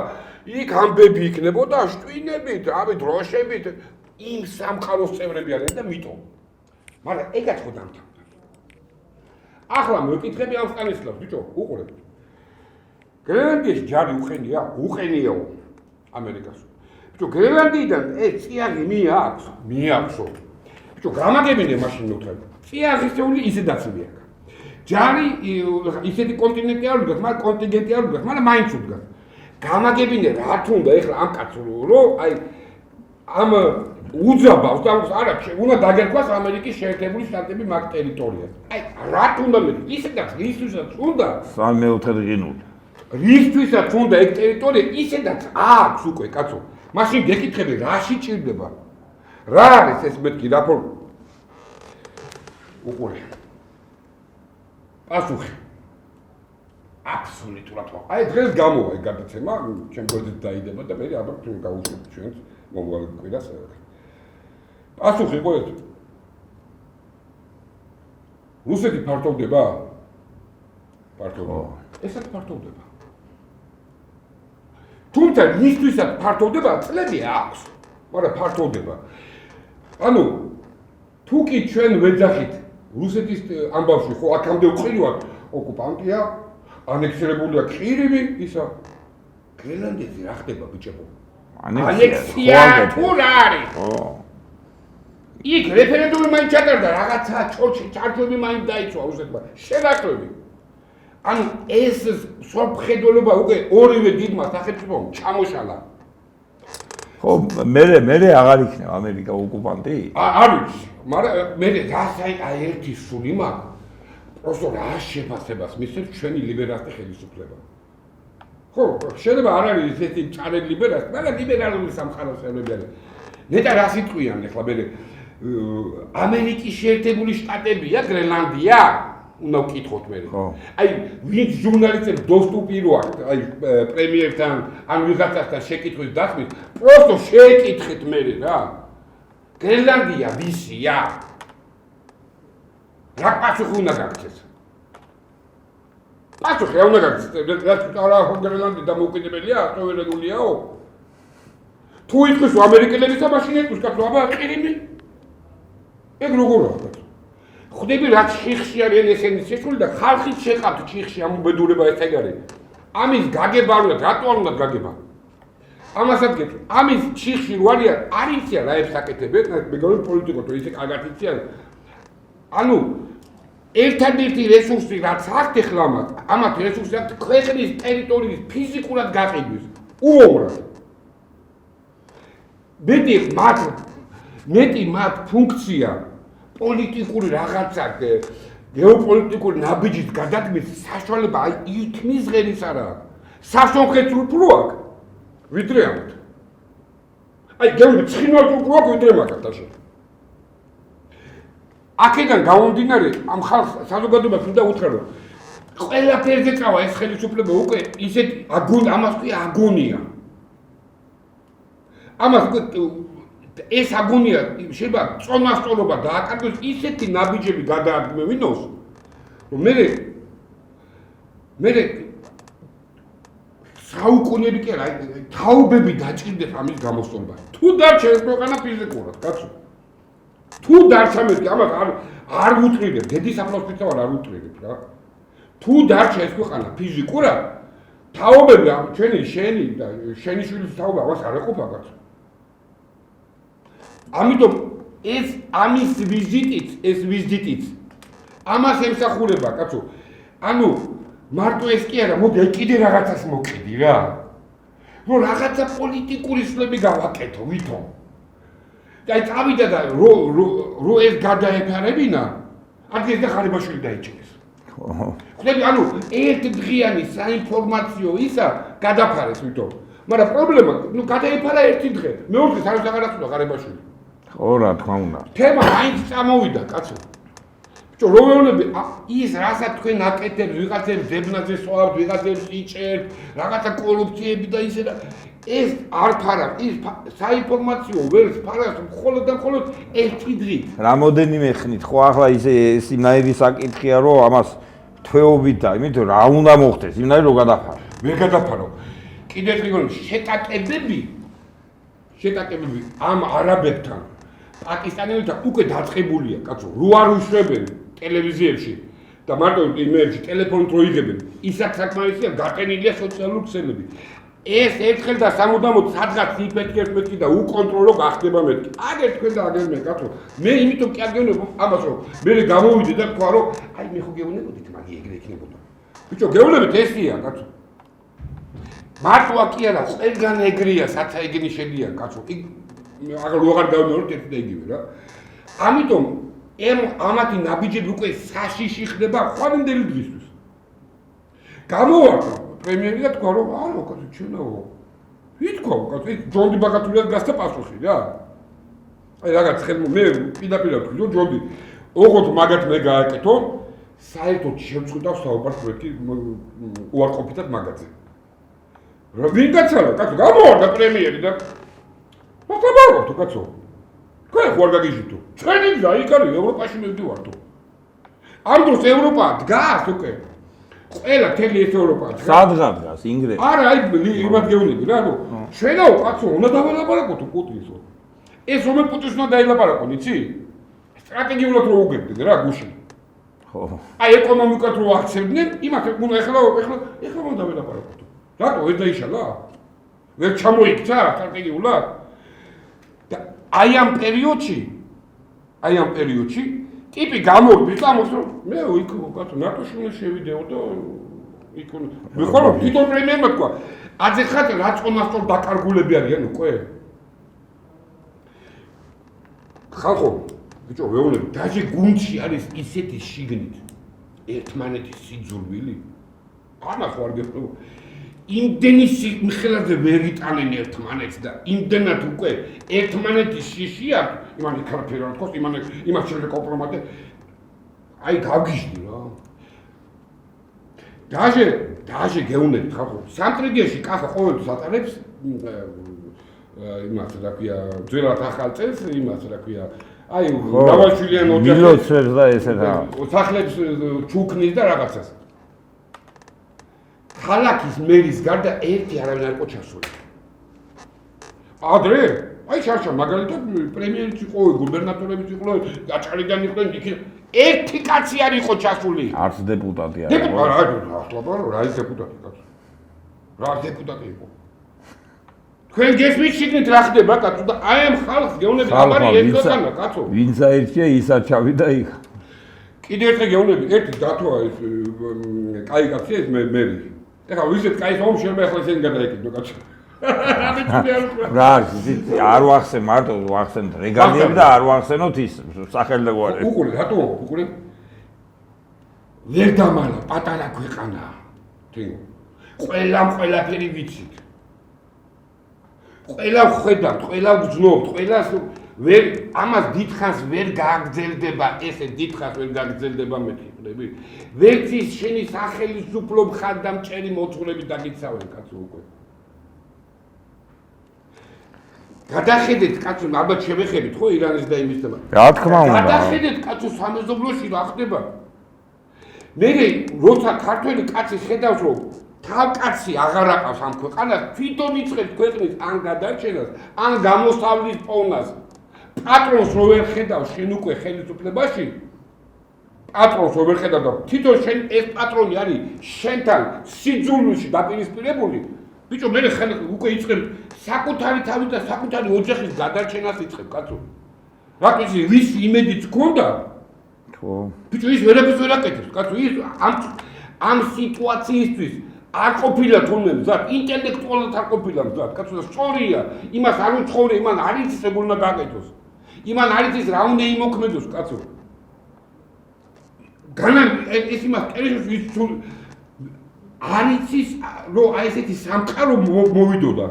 იქ ამბები იქნებოდა შტვინებით, ამი დროშებით. იმ სამყაროს წევრები არიან და მიტომ. მაგრამ ეგაც ხო დამთავრდა. ახლა მეკითხები ამ სტანისლავს, ბიჭო, უყურებ. გრენლანდიაში ჯარი უყენია? უყენიაო ამერიკას. ბიჭო, გრენლანდიიდან წიაღი მიაქვსო. ბიჭო, გამაგებინე მაშინ მოთხრა. წიაღისეული ისე დაცულია. ჯარი ისეთი კონტინენტი არ უდგას, მაგრამ კონტინენტი არ უდგას, მაგრამ მაინც უდგას. გამაგებინე რა თუნდა ეხლა ამ კაცს რომ აი ამ უძაბავს და არა უნდა დაგერქვას ამერიკის შეერთებული შტატები მაგ ტერიტორიას. აი რა უნდა მე ისედაც რისთვისაც უნდა 3/4 ღინული. რისთვისაც უნდა ეგ ტერიტორია ისედაც აქვს უკვე კაცო. მაშინ გეკითხები რაში ჭირდება? რა არის ეს მეთქი რაფორ უყურე. პასუხი. აბსოლუტურად. აი დღეს გამოვა ეგ გადაცემა, ჩემ გვერდით დაიდება და მე ალბათ ჩვენ გავუშვებთ ჩვენს მომავალ კვირას. პასუხი იყო ეს. რუსეთი ფართოვდება? ფართოვდება. ესაც ფართოვდება. თუმცა ისთვისაც ფართოვდება, წლები აქვს, მაგრამ ფართოვდება. ანუ თუ კი ჩვენ ვეძახით რუსეთის ამბავში ხო აქამდე უყირივად ოკუპანტია, ანექსირებულია ყირიმი, ისა გრენლანდიაზე რა ხდება ბიჭებო? ანექსია თუ რა არის? იქ რეფერენდუმი მაინც ჩატარდა, რაღაცა ჩარჩოები მაინც დაიცვა რუსეთმა, შედაკლები. ანუ ეს სოფხედულობა უკვე ორივე დიდმა სახელმწიფომ ჩამოშალა. ხო, მე აღარ იქნება ამერიკა ოკუპანტი? არ ვიცი, მაგრამ მე გასაი აი ერთი სული მაქვს. просто რა შეფასებას მისცემს ჩვენი ლიბერალთა ხელისუფლება. ხო, შეიძლება არ არის ესეთი მწარე ლიბერალი, მაგრამ ლიბერალური სამყაროს წევრები არიან. ნეტა რა სიტყვიან ახლა მე ამერიკის შეერთებული შტატებია გრენლანდია? უნდა ვკითხოთ მე. აი, ვინც ჟურნალისტებს доступი რო აქვს, აი პრემიერთან ან ვიღაცასთან შეკითხვის დასმის, просто შეეკითხეთ მე რა. გრენლანდია ვისია? რა პასუხი უნდა გაგცეს? პასუხი რა უნდა გაგცეს? რა გრენლანდი დამოუკიდებელია, სუვერენულიაო? თუ იტყვის ამერიკელებიც და მაშინ ეტყვის კაცო, აბა ყირიმი? ეგ როგორია კაცო? ხვდები რაც შიხში არიან ესენი შეშული და ხალხით შეყავთ შიხში ამ უბედურება ეს ეგ არის. ამის გაგება არ უნდა, რატო არ უნდა გაგება? ამასაც გეტყვი. ამის ჩიხში რო არის იციან რა ებსაკეთებენ, მეგონი პოლიტიკოსო ისე კარგად იციან. ანუ ერთადერთი რესურსი რაც აქვთ ახლა ამათ რესურსი აქვთ ქვეყნის ტერიტორიის ფიზიკურად გაყიდვის. უომრად. მეტი მათ ფუნქცია პოლიტიკური რაღაცა გეოპოლიტიკური ნაბიჯის გადადგმის საშუალება ითმის ღერის არა აქვს. სასონხეც უფრო აქვს. ვიდრე ამათ. აი გეუბნები ცხინვალს უფრო აქვს ვიდრე მაგათ ასე. აქედან გამომდინარე ამ ხალხს საზოგადოებას უნდა უთხრა რომ ყველაფერზე წავა ეს ხელისუფლება უკვე ისეთ ამას ქვია აგონია. ამას ეს აგონია შეიძლება წონასწორობა დააკარგოს ისეთი ნაბიჯები გადაადგმევინოს რომ მე საუკუნეები კი არა თაობები დაჭირდეთ ამის გამოსწორება. თუ დარჩა ეს ქვეყანა ფიზიკურად, კაცო. თუ დარჩა მეთქი ამას არ ვუტრირებ, დედის აფლოსფიცავ არ ვუტრირებ რა. თუ დარჩა ეს ქვეყანა ფიზიკურად, თაობები შენი და შენი შვილის თაობა ამას არ ეყოფა კაცო. ამიტომ ამის ვიზიტიც ამას ემსახურება კაცო. ანუ მარტო ეს კი არა, მოდი კიდე რაღაცას მოკიდი რა. რომ რაღაცა პოლიტიკური სვლები გავაკეთო, ვითომ. და წავიდა და რო ეს გადაეფარებინა, ადგილს და ხარებაშვილი დაიჭირეს. ხდები, ანუ ერთდღიანი საინფორმაციო ისა გადაფარეს, ვითომ. მაგრამ პრობლემა, გადაეფარა ერთი დღე. მეორე დღეს არ აღარაცუდა ხარებაშვილი. ხო, რა თქმა უნდა. თემა მაინც წამოვიდა, კაცო. ბიჭო, რო ვეუბნები, ის რასაც თქვენ აკეთებთ, ვიღაცებს ძებნაზე სვავთ, ვიღაცებს იჭერთ, რაღაცა კორუფციები და ისე და ეს არ ფარავს, ის საინფორმაციო ვერს ფარავს მხოლოდ და მხოლოდ ერთი დღით. რამოდენიმე ხნით, ხო ახლა ის იმნაირი საკითხია, რომ ამას თვეობით და იმიტომ რა უნდა მოხდეს, იმნაირი რო გადაფარო. ვერ გადაფარო. კიდევ რიგოლ შეტაკებები ამ არაბებთან პაკისტანელებთან უკვე დაწყებულია, კაცო, რო არ უშვებენ ტელევიზიებში და მარტო იმეებში ტელეფონით რო იღებენ, ისაც საკმარისია გაყენილია სოციალური ქსელები. ეს ერთხელ და სამუდამოდ სადღაც იფეთქებს მეთქი და უკონტროლო გახდება მეთქი. აგერ თქვენ და აგერ მე, კაცო. მე იმიტომ კი არ გეუბნებ ამას, რომ მე გამოვიდე და თქვა, რომ აი მე ხო გეუბნებოდით, მაგი ეგრე იქნებოდა. ბიჭო, გეუბნებით ესია, კაცო. მარტო კი არა, ყველგან ეგრეა, საცა ეგენი შედიან, კაცო. აღარ გავიმეორებ ერთი და იგივე რა. ამიტომ ამათი ნაბიჯები უკვე საშიში ხდება ხვანამდელი დღისთვის. გამოვარდა პრემიერი და თქვა რომ არა, კაცო, ჩვენაო. ითქვა, კაცო, ჯონდი ბაგათულიას გასცა პასუხი რა. აი რაღაც მე პირდაპირ ვთქვი, რომ ჯონდი ოღონდ მაგათ მე გააკეთო, საერთოდ შევწყვიტავ საუბარს პროექტი უარყოფითად მაგაზე. რა ვინ გაცალა, კაცო, გამოვარდა პრემიერი და მოხდებოდა კაცო. თქვენ ხوار გაგიჟიტო. ჩვენი გზა იქ არის ევროპაში მივდივართო. ამ დროს ევროპა დგას უკვე. ყველა თელი ეს ევროპა დგას. სადღა დგას ინგრეთი. არა, აი იმად გეუბნები რა, რომ ჩვენაო კაცო, უნდა დაველაპარაკოთ პუტინსო. ეს რომელ პუტინს უნდა დაელაპარაკონ, იცი? სტრატეგიულად რო უგებდნენ რა გუშინ. ხო. აი ეკონომიკად რო აქცევდნენ, იმათ უნდა ეხლა უნდა დაველაპარაკოთ. რატო ვერ დაიშალა? ვერ ჩამოიქცა სტრატეგიულად? და აი ამ პერიოდში ტიპი გამორბის ამოს რომ მე იქ კაცო ნატოში უნდა შევიდეო და იქ მე ხოლმე თვითონ პრემიერმა თქვა აძე ხათ რა წონასწორ დაკარგულები არიან უკვე ხალხო ბიჭო ვეუბნები დაჟე გუნდში არის ისეთი შიგნით ერთმანეთის სიძულვილი ამას ვარ გეუბნები იმდენი სიმხელაზე ვერ იტანენ ერთმანეთს და იმდენად უკვე ერთმანეთის შიშია იმან იქარფერა თქოს იმას შეიძლება კომპრომატე აი გავგიჟდი რა დაჟე გეუნებით ხალხო სამტრედიაში კახა ყოველთვის ატარებს იმას რა ქვია ძველად ახალ წელს იმას რა ქვია აი დავაშვილიან ოჯახი მილოცებს და ესე რა სახლებს ჩუქნის და რაღაცას ქალაქის მერის გარდა ერთი არავინ არ იყო ჩასული. ადრე, აი შარშა მაგალითად პრემიერიც იყო, გუბერნატორებიც იყო, გაჭარიდან იყვნენ იქ ერთი კაცი არ იყო ჩასული. არც დეპუტატი არ იყო. რა ის დეპუტატი კაცო. რა დეპუტატი იყო. თქვენ გესმით შიგნით რა ხდება კაცო და აი ამ ხალხს გეუბნები აბარი ეს ქვეყანა კაცო. ვინც აირჩია ისაც ჩავიდა იქ. კიდე ერთი გეუბნები, ერთი დათოა ეს კაი კაცი ეს მე. ეხლა ვიზეთ კაის ომ შეიძლება ახლა ისინი გადაეკიდო კაცო. რა არ ვახსენ მარტო ვახსენთ რეგალიები და არ ვახსენოთ ის სახელმწიფოები. უყურე რატო უყურე? ვერ დამალა პატარა ქვეყანაა. თინო. ყველაფერი ვიცით. ყველა ხედავთ, ყველა ვძნობთ, ყველას ვერ ამას დიდხანს ვერ გაგრძელდება, ესე დიდხანს ვერ გაგრძელდება მეთქი. ვერც ის შენი სახელმწიფო მხარდამჭერი მოძღვრები დაგიცავენ კაცო უკვე. გადახედეთ კაცო, ალბათ შევეხებით ხო ირანის და იმის თემა. რა თქმა უნდა. გადახედეთ კაცო სამეზობლოში რა ხდება. მე როცა ქართველი კაცი ხედავს რომ თავკაცი აღარ აყავს ამ ქვეყანას, თვითონ იწყებს ქვეყნის ან გადარჩენას, ან გამოსავლის პოვნას. პატრონს რო ვერ ხედავს შენ უკვე ხელისუფლებაში, პატრონს რო ვერ ხედავ და თვითონ შენ ეს პატრონი არის შენთან სიძულვილში დაპირისპირებული, ბიჭო მე უკვე იწყებ საკუთარი თავი და საკუთარი ოჯახის გადარჩენას იწყებ კაცო. რატო ისი ვის იმედიც გქონდა? ხო. ბიჭო ის ვერაფერს ვერ აკეთებს კაცო, ის ამ სიტუაციისთვის არ ყოფილა თუნდაც მზად, ინტელექტუალურად არ ყოფილა მზად, კაცო და სწორია, იმას არ უცხოვრე, იმან არ იცის როგორ უნდა გააკეთოს. იმან არ იცის რა უნდა იმოქმედოს, კაცო. განან ეს იმას კერიშს ვიცულ არ იცის რომ აი ესეთი სამყარო მოვიდოდა.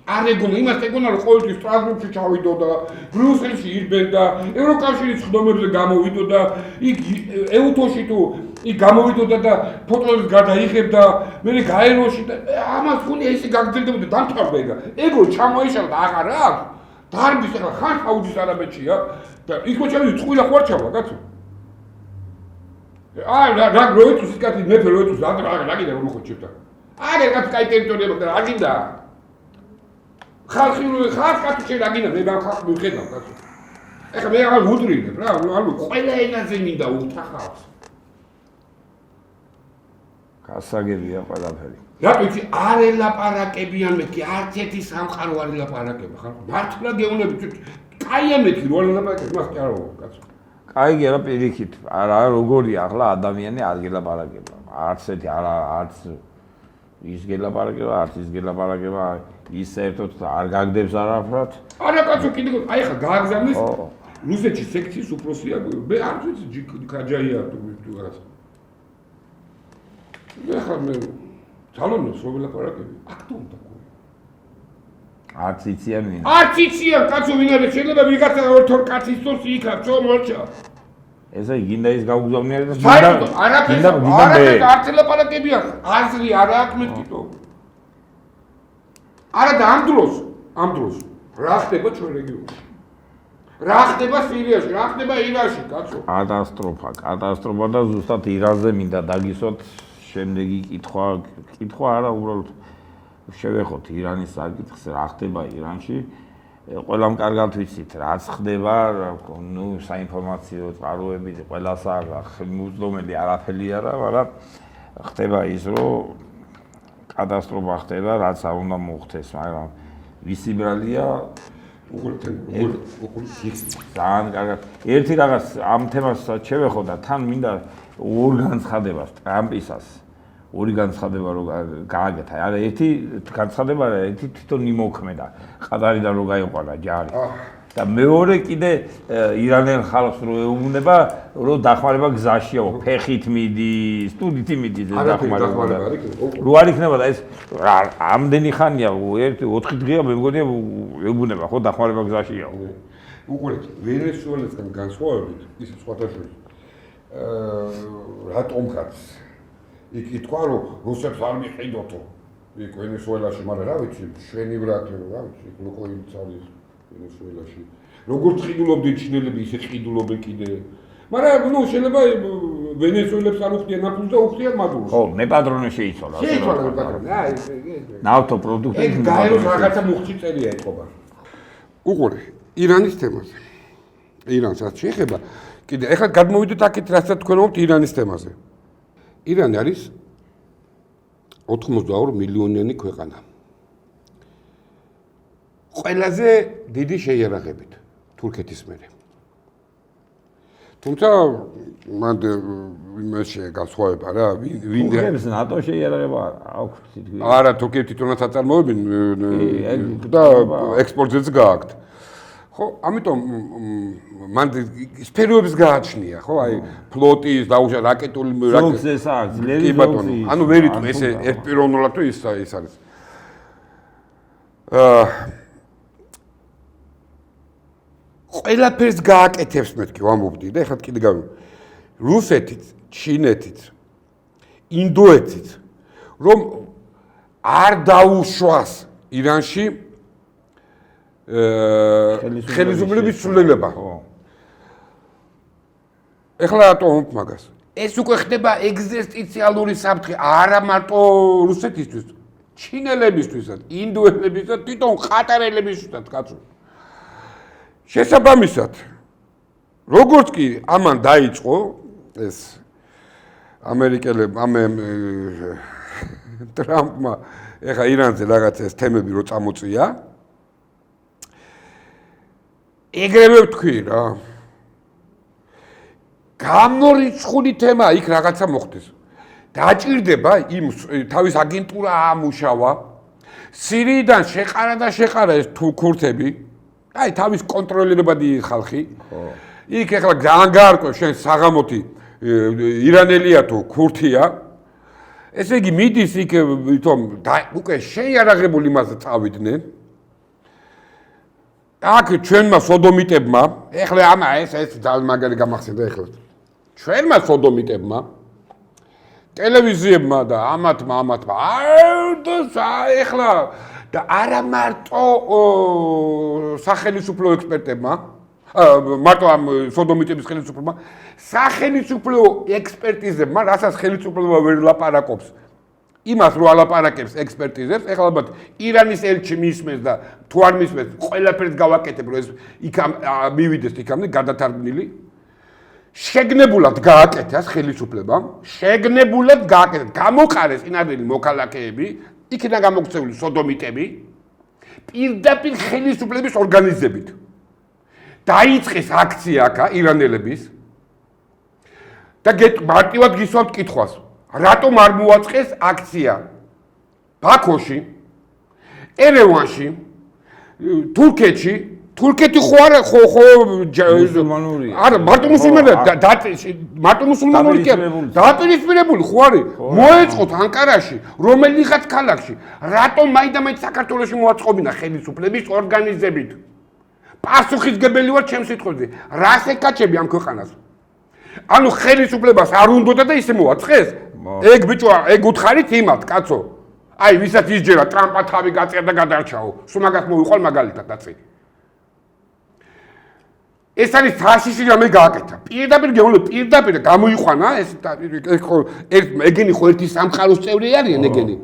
არ ეგონა, იმას ეგონა რომ ყოველთვის სტრასბურგში ჩავიდოდა, ბრიუსელში ირბენდა, ევროკავშირის ხდომებზე გამოვიდოდა, იქ ეუთოში თუ იქ გამოვიდოდა და ფოტოებს გადაიღებდა, მე გაეროში და ამას ხუნი ესე გაგრძელდებოდა დამთავრდა ეგა. ეგო ჩამოიშალა და აღარ აქვს. დარბის ახლა ხან საუდის არაბეთშია და იქ მოჩავდი წყვილი ხوار ჩავა კაცო. აი რა როიტუს ის კაცი მეფე როიტუს რა გინდა რომ მოხოჭებდა. აი რა კაცი კაი ტერიტორია მაგდა რა გინდა. ხალხი კაცი რა გინდა მე ხალხი მიხედავ კაცო. ეხლა მე აღარ ვუდრინებ რა, ანუ ყველა ენაზე მინდა უთახავს. გასაგებია ყველაფერი. რატო იცი არ ელაპარაკებიან მეთქი, არც ერთი სამყარო არ ელაპარაკება ხალხი. მართლა გეუბნები, კაია მეთქი რო არ ელაპარაკებს, მას კი არ ვაყო კაცო. კაი არა პირიქით, არა როგორია ახლა ადამიანი არ გელაპარაკება. არც ერთი არც ის გელაპარაკება, არც ის გელაპარაკება, ის საერთოდ არ გაგდებს არაფრად. არა კაცო, კიდე აი ხა გააგზავნეს რუსეთში სექციის უფროსია, მე არც ვიცი ქაჯაია თუ რაღაცა. ეხლა მე ძალოვნებს რო ველაპარაკები, აქტო უნდა გქონი. არც იციან ვინ. არც იციან კაცო ვინ არის, შეიძლება ვიღაცა ორ კაცი ისწორს იქაც, čo მოჭა. ესე გინდა ის გაუგზავნია და არაფერს არც ელაპარაკებიან, აზრი არა აქვს მეთქიტო. არა და ამ დროს რა ხდება ჩვენ რეგიონში? რა ხდება სირიაში, რა ხდება ირანში, კაცო? კატასტროფა და ზუსტად ირანზე მინდა დაგისვათ შემდეგი კითხვა არა უბრალოდ შევეხოთ ირანის საკითხს რა ხდება ირანში. ყველამ კარგად ვიცით რაც ხდება, ნუ საინფორმაციო წყაროები ყველას ხელმისაწვდომელი არაფერი არა, მაგრამ ხდება ის რომ კატასტროფა ხდება, რაც არ უნდა მოხდეს, მაგრამ ვისი ბრალია ძალიან კარგად. ერთი რაღაც ამ თემას შევეხო და თან მინდა ორ განცხადებას ტრამპისას. ორი განცხადება რო გააკეთა. არა ერთი განცხადება არა, ერთი თვითონ იმოქმედა. ყატარიდან რო გაიყვანა ჯარი. და მეორე კიდე ირანელ ხალხს რო ეუბნება, რომ დახმარება გზაშიაო, ფეხით მიდის, სტუდით მიდის ეს დახმარება. რო არ იქნება და ეს ამდენი ხანია, 4 დღეა მე მგონია ეუბნება, ხო დახმარება გზაშიაო. უყურეთ, ვენესუელასთან განსხვავებით, ის სხვადასხვა რატომღაც იქ ითქვა რომ რუსებს არ მიყიდოთო. იქ ვენესუელაში, მაგრამ რა ვიცი, შვენივრად რა ვიცი, როგორ იცავდეს ვენესუელაში. როგორ წყიდულობდნენ ჩინელები, ისე წყიდულობენ კიდე. მაგრამ ნუ შეიძლება ვენესუელებს არ უხდიან ნაფტს და უხდიან მადუროს. ხო, მე პატრონი შეიცვალა. შეიცვალა პატრონი. აი ნავთო პროდუქტი. ეგ გაეროს რაღაცა მუხტი წერია ეთყობა. უყურე, ირანის თემაზე. ირანსაც შეეხება. კიდე ეხლა გადმოვიდეთ აქეთ რასაც თქვენ ვამბობთ ირანის თემაზე. ირანი არის 82 მილიონიანი ქვეყანა. ყველაზე დიდი შეიარაღებით თურქეთის მერე. თუმცა მან იმაში გასხვავება რა, ვინ თურქებს ნატო შეიარაღება აქვს თითქმის. არა, თურქები თვითონაც აწარმოებენ და ექსპორტზეც გააქვთ. ხო, ამიტომ მან სფეროებს გააჩნია, ხო, აი ფლოტის დაუშვა რაკეტული ზოგს ეს არის, ლევი ზოგს. ანუ ვერ იტყვი ესე ერთპიროვნულად თუ ის არის. ყველაფერს გააკეთებს მეთქი ვამბობდი და ეხლა კიდე გავი რუსეთიც, ჩინეთიც, ინდოეთიც რომ არ დაუშვას ირანში ხელისუფლების ცვლილება. ეხლა რატომ მაგას? ეს უკვე ხდება ეგზისტენციალური საფრთხე არა მარტო რუსეთისთვის, ჩინელებისთვისაც, ინდოელებისთვისაც, თვითონ ყატარელებისთვისაც, კაცო. შესაბამისად, როგორც კი ამან დაიწყო ეს ამერიკელებმა ტრამპმა ეხა ირანზე რაღაც ეს თემები რო წამოწია, ეგრევე ვთქვი რა. გამორიცხული თემა იქ რაღაცა მოხდეს. დაჭირდება იმ თავის აგენტურა ამუშავა, სირიიდან შეყარა ეს ქურთები, აი თავის კონტროლირებადი ხალხი. იქ ეხლა გაანგარკვევ შენ საღამოთი ირანელია თუ ქურთია. ესე იგი მიდის იქ თვითონ უკვე შეიარაღებული მასზე წავიდნენ. აქ ჩვენმა სოდომიტებმა, ეხლა ამა ეს ძალიან მაგარი გამახსენდა ეხლა. ჩვენმა სოდომიტებმა ტელევიზიებმა და ამათმა ეხლა და არა მარტო სახელმწიფო ექსპერტებმა, მარტო ამ სოდომიტების ხელისუფლებმა, სახელმწიფო ექსპერტიზებმა, რასაც ხელისუფლება ვერ ლაპარაკობს. იმას რო ალაპარაკებს ექსპერტიზებს, ეხლა ალბათ ირანის ელჩი მისმენს და თუ არ მისმენს, ყველაფერს გავაკეთებ, რომ ეს იქ მივიდეს იქამდე გადათარგმნილი. შეგნებულად გააკეთეს ხელისუფლებამ, შეგნებულად გააკეთეს, გამოყარეს ინადელი მოქალაქეები, იქიდან გამოქცეული სოდომიტები, პირდაპირ ხელისუფლების ორგანიზებით. დაიწყეს აქცია აქა ირანელების და მარტივად გისვამთ კითხვას. რატომ არ მოაწყეს აქცია ბაქოში, ერევანში, თურქეთში? თურქეთი ხო არა ხო მუსულმანურია. არა, მარტო მუსულმანური კი არა, დაპირისპირებული ხო არის? მოეწყოთ ანკარაში, რომელიღაც ქალაქში, რატომ მაინდა-მაინც საქართველოში მოაწყობინა ხელისუფლების ორგანიზებით? პასუხისგებელი ვარ ჩემს სიტყვებზე. რას ეკაჩები ამ ქვეყანას? ანუ ხელისუფლებას არ უნდოდა და ისე მოაწყეს? ეგ ბიჭო, ეგ უთხარით იმათ, კაცო. აი, ვისაც ისჯერა ტრამპა თავი გაწერ და გადარჩაო. სულ მაგას მოვიყოლ მაგალითად დაწი. ეს არის ფაშისტი რამე გააკეთა. პირდაპირ გამოიყვანა ეს ეგენი ხო ერთი სამყაროს წევრი არიან ეგენი.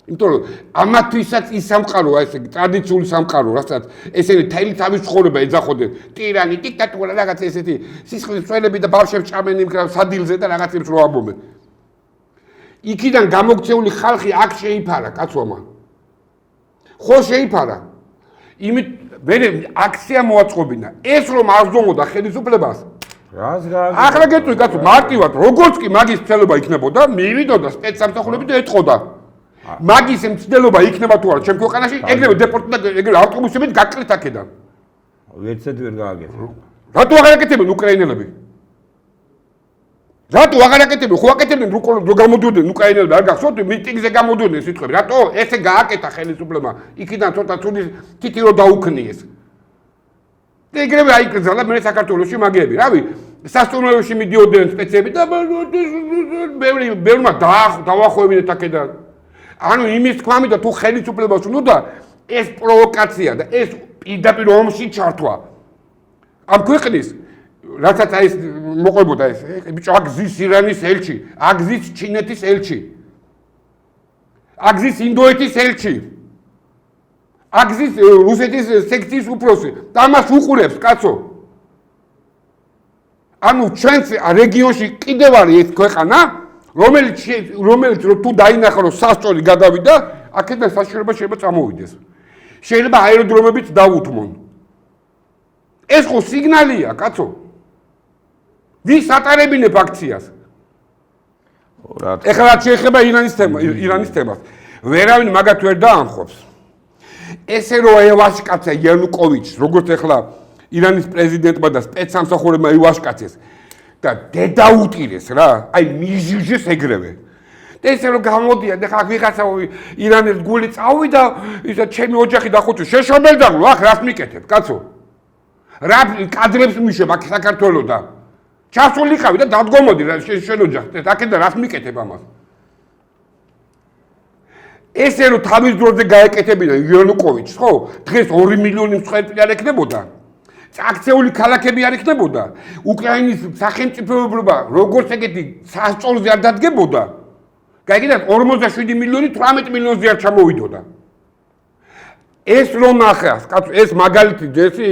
იმიტომ რომ ამათვისაც ის სამყაროა, ესე იგი ტრადიციული სამყარო, რასაც ესენი თელი თავის ცხოვრება ეძახოდნენ. ტირანი, დიქტატურა, რაღაც ესეთი სისხლის წვენები და ბავშვებს ჭამენ იმ სადილზე და რაღაცებს რო ამბობენ. იქიდან გამოქცეული ხალხი აქ შეიფარა, კაცომა. ხო შეიფარა. იმით მე აქცია მოაწყობინა. ეს რომ აღზომოდა ხელისუფლებას. რას გააკეთა? ახლა გეტყვი კაცო, მარტივად როგორც კი მაგის მცდელობა იქნებოდა, მივიდოდა სპეცსამსახურები და ეთყოდა. მაგის მცდელობა იქნება თუ არა ჩემ ქვეყანაში, ეგრევე დეპორტირდა, ეგრევე ავტობუსებით გაკლით აქედან. ვერცად ვერ გააკეთა. რატო აღარ აკეთებენ უკრაინელები? რატო აღარ აკეთებენ? ხო აკეთებენ რო გამოდიოდნენ უკრაინელები, არ გახსოვთ მიტინგზე გამოდიოდნენ სიტყვები. რატო ესე გააკეთა ხელისუფლებამ? იქიდან ცოტა ცუდი თითი რო დაუქნიეს. და ეგრევე აიკრძალა მე საქართველოში მაგები, რავი, სასტუმროებში მიდიოდნენ სპეციები და ბევრმა დაახოვებინეთ აქედან. ანუ იმის თქვა მინდა თუ ხელისუფლებას უნდა ეს პროვოკაცია და ეს პირდაპირ ომში ჩართვა. ამ ქვეყნის რასაც აი ეს მოყვებოდა ეს ბიჭო აგზის ირანის ელჩი, აგზის ჩინეთის ელჩი, აგზის ინდოეთის ელჩი, აგზის რუსეთის სექციის უფროსი და ამას უყურებს კაცო. ანუ ჩვენს რეგიონში კიდევ არის ეს ქვეყანა, რომელიც თუ დაინახა რომ სასწორი გადავიდა, აქედან საშუალება შეიძლება წამოვიდეს. შეიძლება აეროდრომებიც დაუთმონ. ეს ხო სიგნალია, კაცო. ვის ატარებინებ აქციას? ეხლა რაც შეეხება ირანის თემას. ვერავინ მაგათ ვერ დაამხობს. ესე რომ ევაშკაცა იანუკოვიჩს, როგორც ეხლა ირანის პრეზიდენტმა და სპეცსამსახურებმა ევაშკაცეს და დედაუტირეს რა, აი მიჟიჟეს ეგრევე. ესე რომ გამოდიან და ხა ვიღაცა ირანელს გული წავიდა, ისა ჩემი ოჯახი დახუჭო, შეშობელდაღლო, ახ რას მიკეთებ, კაცო? რა კადრებს მიშებ აქ საქართველოსთან? ჩასულიყავი და დადგომოდი რა შენ ოჯახს, აქედან რას მიკეთებ ამას? ესე რომ თავის დროზე გაეკეთებინა იანუკოვიჩს, ხო? დღეს 2 მილიონი მსხვერპლი არ ექნებოდა. აქცეული ქალაქები არ იქნებოდა. უკრაინის სახელმწიფოებრობა როგორც ეგეთი სასწორზე არ დადგებოდა. გაიგეთ 47 მილიონი 18 მილიონზე არ ჩამოვიდოდა. ეს რომ ნახეს, კაცო, ეს მაგალითი ჯესი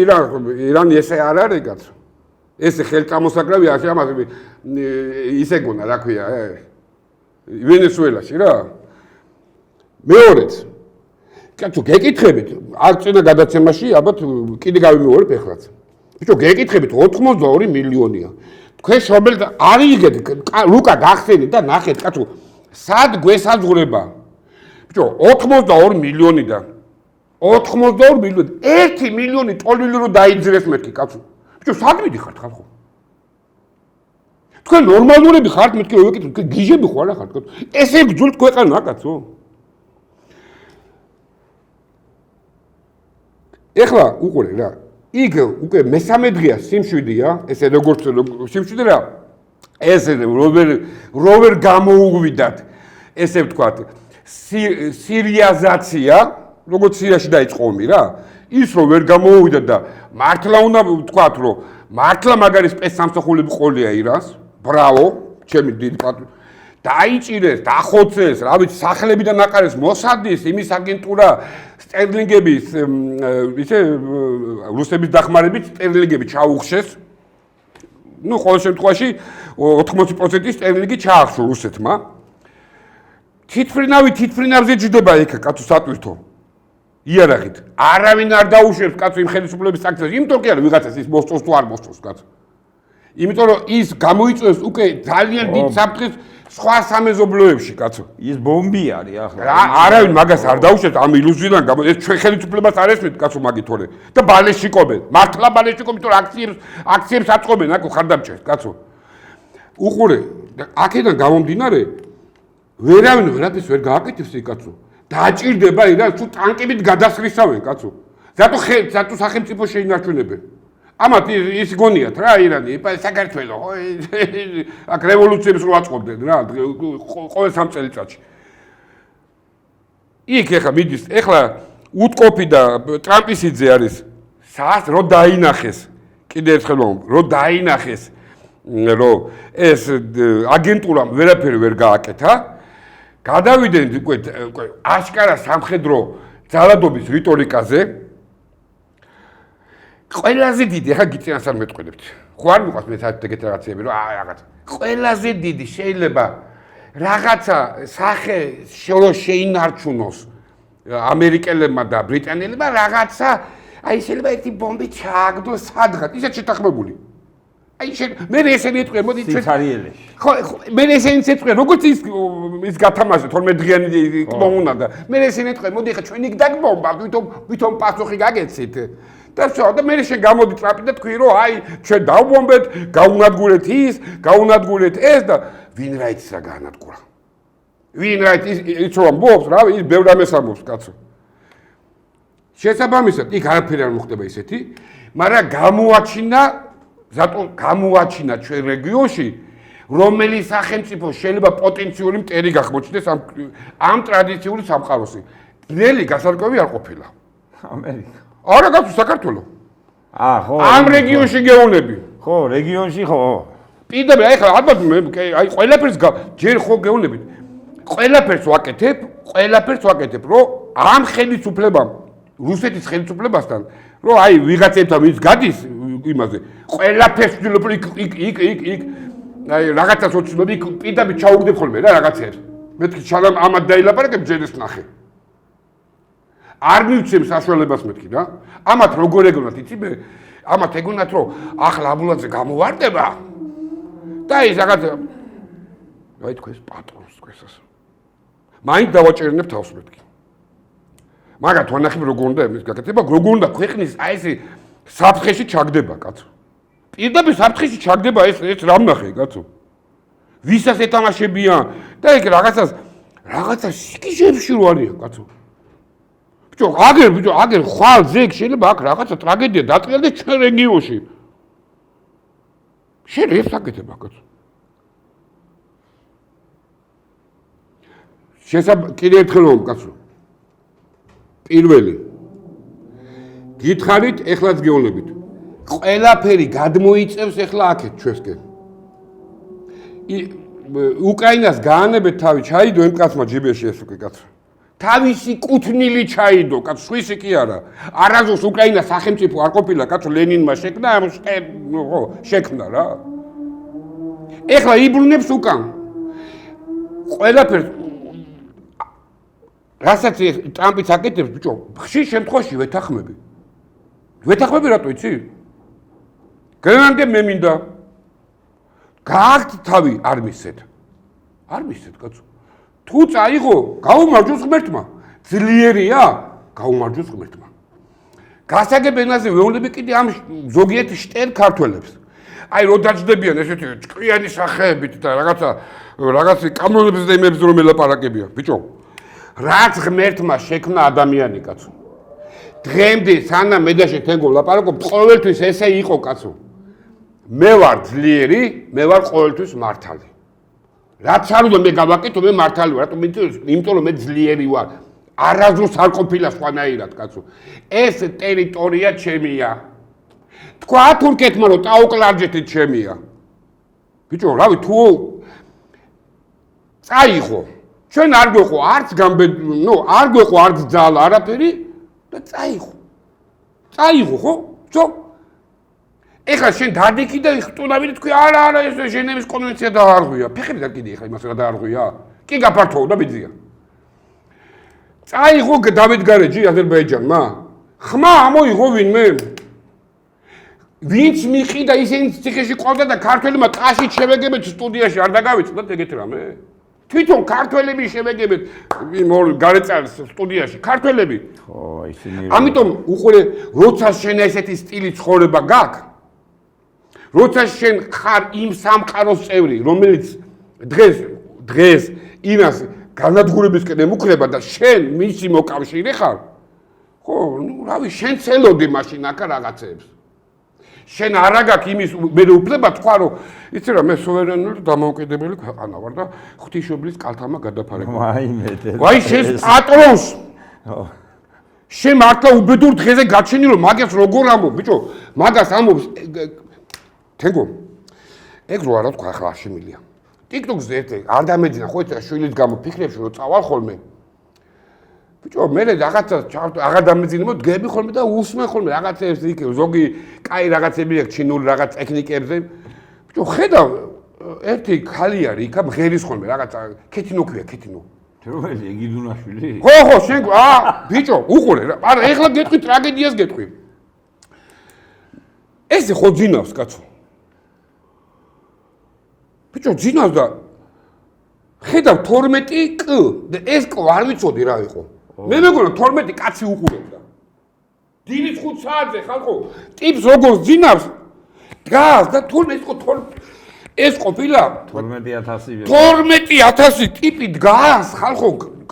ირანი ესე არ არის, კაცო. ესე ხელწამოსაკრავი ასე ამას ისე გონა, რა ქვია, ვენესუელაში რა. მეორეც. კაცო, გეკითხებით, აქ წინა გადაცემაში ალბათ კიდე გავიმეორებ ეხლაც. ბიჭო, გეკითხებით 82 მილიონია. თქვენ შობელთ არ იგეთ, ლუკა გახსენით და ნახეთ, კაცო, სად გვესაძღვრება? ბიჭო, 82 მილიონიდან 82 მილიონი, 1 მილიონი ტოლილი რო დაიძრეს მეთქი, კაცო. ბიჭო, სად მიდიხართ ხალხო? თქვენ ნორმალურები ხართ, მეთქი რო ვეკითხეთ, თქვენ გიჟები ხო არა ხართ, კაცო? ესე გძულთ ქვეყანა, კაცო. ეხლა უყურე რა. იქ უკვე მესამე დღეა სიმშვიდეა, ესე როგორც სიმშვიდე რა. ესე როვერ გამოუგვიდათ, ესე ვთქვათ, სირიაზაცია, როგორც სირიაში დაიწყო ომი რა. ის რომ ვერ გამოუვიდათ და მართლა უნდა ვთქვათ, რომ მართლა მაგარი სპეცსამსახურები ყოლია ირანს, ბრავო, ჩემი დიდი პატრონი. დაიჭირეს, დახოცეს, რა ვიცი, სახლებიდან აყარეს მოსადის, იმის აგენტურა, სტერლინგების, ისე რუსების დახმარებით სტერლინგები ჩაუხშეს. ნუ ყოველ შემთხვევაში 80% სტერლინგი ჩაახშო რუსეთმა. თითფრინავზე ჯდება იქ, კაცო, სატვირთო. იარაღით. არავინ არ დაუშვებს, კაცო, იმ ხელისუფლების აქციას, იმიტომ კი არა ვიღაცას ის მოსწოს თუ არ მოსწოს, კაცო. იმიტომ რომ ის გამოიწვევს უკვე ძალიან დიდ საფრთხეს სხვა სამეზობლოებში, კაცო. ის ბომბი არის ახლა. არავინ მაგას არ დაუშვებს ამ ილუზიიდან გამო, ეს ჩვენ ხელისუფლებას არ ესმით, კაცო, მაგით თორე. და ბალეშიკობენ. მართლა ბალეშიკობენ, თორე აქციებს აწყობენ, აქ ხარდამჭერს, კაცო. უყურე, აქედან გამომდინარე, ვერავინ ვერაფერს ვერ გააკეთებს იქ, კაცო. დაჭირდება ირანს თუ ტანკებით გადასხრისავენ, კაცო. ზატო სახელმწიფო შეინარჩუნებენ. ამათ ის გონიათ რა ირანი, საქართველო, აქ რევოლუციებს რო აწყობდნენ რა, ყოველ 3 წელიწადში. იქ ეხლა მიდის, ეხლა უტკოპი და ტრამპისიძე არის, სას რო დაინახეს, კიდე ერთხელ რო დაინახეს, რომ ეს აგენტურამ ვერაფერი ვერ გააკეთა, გადავიდნენ უკვე აშკარა სამხედრო ძალადობის რიტორიკაზე. ყველაზე დიდი, ახლა გიწინას არ მეტყველებთ. ხო არ მიყვარს მე საერთოდ ეგეთ რაღაცები, რომ რაღაც. ყველაზე დიდი შეიძლება რაღაცა სახე შეინარჩუნოს ამერიკელებმა და ბრიტანელებმა რაღაცა, აი შეიძლება ერთი ბომბი ჩააგდოს სადღაც, ისეთ შეთანხმებული. აი მე ესენი ეტყვიან, მოდი ჩვენ სიცარიელეში. ხო, მე ესენი ეტყვიან, როგორც ის გათამაშე 12 დღიანი კბო უნდა და მე ესენი ეტყვიან, მოდი ხა ჩვენ იქ დაგბომბავთ, ვითომ პასუხი გაგეცით. და ვთქვი, და მე შენ გამოდი ტრაპი და თქვი, რომ აი ჩვენ დავბომბეთ, გაუნადგურეთ ის, გაუნადგურეთ ეს და ვინ რაიც რა გაანადგურა. ვინ რაიც ის რომ ამბობს, რა, ის ბევრ ამას ამბობს, კაცო. შესაბამისად, იქ არაფერი არ მოხდება ისეთი, მაგრამ გამოაჩინა ჩვენ რეგიონში, რომელი სახელმწიფო შეიძლება პოტენციური მტერი გახმოჩნდეს ამ ტრადიციული სამყაროსი. ძნელი გასარკვევი არ ყოფილა. ამერიკა. არა გასულ საქართველო. ხო. ამ რეგიონში გეუნები. ხო, რეგიონში ხო. პირდაპირ აი ხა ალბათ აი ყველაფერს ჯერ ხო გეუნებით. ყველაფერს ვაკეთებ, რომ ამ ხელისუფლებამ, რუსეთის ხელისუფლებასთან, რომ აი ვიღაცებთან ვის გადის იმაზე, ყველაფერს ვცდილობ იქ აი რაღაცას ვცდილობ იქ პირდაპირ ჩაუგდებ ხოლმე რა რაღაცებს. მეთქი ჩალამ ამად დაილაპარაკებ ჯერ ეს ნახე. არ მივცემ საშუალებას მეთქი რა. ამათ როგორ ეგონათ იცი მე? ამათ ეგონათ რომ ახლა ამბულანსზე გამოვარდება და ის რაღაც აი თქვენს პატრონს თქვენსას. მაინც დავაჭერნებ თავს მეთქი. მაგრამ თუ ანახებ როგორ უნდა ეს გაკეთება, როგორ უნდა ქვეყნის აი ეს საფრთხეში ჩაგდება კაცო. პირდაპირ საფრთხეში ჩაგდება ეს რა ვნახე კაცო. ვისაც ეთამაშებიან და ეგ რაღაცა სიკიჟებში რო არიან კაცო. ბიჭო, აგერ ხვალ ზეგ შეიძლება აქ რაღაცა ტრაგედია დაწყიალდეს ჩვენ რეგიონში. შენ ეს საკეთება კაცო. კიდე ერთხელ რომ კაცო. პირველი გითხარით, ეხლაც გეუბნებით. ყველაფერი გადმოიწევს ეხლა აქეთ ჩვენსკენ. უკრაინას გაანებეთ თავი, ჩაიდო იმ კაცმა ჯიბეში ეს უკვე კაცო. თავისი კუთვნილი ჩაიდო, კაცო, შვისი კი არა. არაზოს უკრაინა სახელმწიფო არ ყოფილა, კაცო, ლენინმა შექმნა, შექმნა რა. ეხლა იბრუნებს უკან. ყველაფერს რასაც ტრამპიც აკეთებს, ბიჭო, ხშირ შემთხვევაში ვეთანხმები. ვეთანხმები რატო იცი? გრენლანდია მე მინდა. გააქვთ თავი არ მისცეთ. არ მისცეთ, კაცო. თუ წაიღო, გაუმარჯოს ღმერთმა. ძლიერია, გაუმარჯოს ღმერთმა. გასაგებ ენაზე ვეუბნები კიდე ამ ზოგიერთ შტერ ქართველებს. აი რო დაждდებიან ესეთი ჭკვიანი სახეებით და რაღაც კანონებზე და იმებზე რომ ელაპარაკებიან. ბიჭო, რაც ღმერთმა შექმნა ადამიანი, კაცო. დღემდე სანამ მე და შენ თენგო ლაპარაკობ, ყოველთვის ესე იყო, კაცო. მე ვარ ძლიერი, მე ვარ ყოველთვის მართალი. რაც არ უნდა მე გავაკეთო, მე მართალი ვარ, იმიტომ რომ მე ძლიერი ვარ. არასდროს არ ყოფილა სხვანაირად, კაცო. ეს ტერიტორია ჩემია. თქვა თურქეთმა რომ ტაუკლარჯეთით ჩემია. ბიჭო, რავი, თუ წაიღო. ჩვენ არ გვეყო არც არ გვეყო არც ძალა არაფერი და წაიღო. წაიღო, ხო? ცო ეხლა შენ დადიქი და ხტუნავით თქვი არა ეს ჟენევის კონვენცია დაარღვია. ფეხები დაკიდე ეხლა იმას რა დაარღვია? კი გაფართოო და მიძია. წაიღო დავით გარეჯი აზერბაიჯანმა. ხმა ამოიღო ვინმე? ვინც მიყიდა ისინი ციხეში ყავდა და ქართველებმა ტაშით შევეგებეთ სტუდიაში არ დაგავიწყდათ ეგეთ რამე? თვითონ ქართველები შევეგებეთ იმ გარეწარს სტუდიაში ქართველები. ხო, ისინი. ამიტომ უყურე, როცა შენ ესეთი სტილი ცხოვრება გაქვს, როცა შენ ხარ იმ სამყაროს წევრი, რომელიც დღეს იმას განადგურებისკენ ემუქრება და შენ მისი მოკავშირე ხარ, ხო, რავი, შენ ცელოდი მაშინ აქ რაღაცებს. შენ არა გაქვს იმის მე უფლება თქვა რომ იცი რა მე სუვერენული დამოუკიდებელი ქვეყანა ვარ და ღვთისმშობლის კალთამა გადაფარება. ვაი შენ პატრონს. შენ მართლა უბედურ დღეზე გაჩენი რომ მაგას როგორ ამბობ ბიჭო მაგას ამბობს თენგო ეგ რო არა თქვა ახლა შემილია. TikTok-ზე არ დამეძინა ხო ეს შვილის გამო ფიქრებში რომ წავალ ხოლმე. ბიჭო მე რაღაცა აღარ დამეძინებო დგები ხოლმე და უსმენ ხოლმე რაღაცებს იქ ზოგი კაი რაღაცები აქვს ჩინური რაღაც ტექნიკებზე. ბიჭო ხედავ ერთი ხალი არის იქა მღერის ხოლმე რაღაცა ქეთინო ქვია ქეთინო. რომელი ეგიდუნაშვილი? ხო შენ ბიჭო უყურე რა არა ეხლა გეტყვი ტრაგედიას გეტყვი. ესე ხო ძინავს კაცო. ბიჭო ძინავს და ხედავ 12 კ და ეს კ არ ვიცოდი რა იყო. მე მეგონა 12 კაცი უყურებდა. დილის 5 საათზე ხალხო ტიპს როგორ ძინავს დგას და თურმე ის ყო ეს ყოფილა 12000 ტიპი დგას ხალხო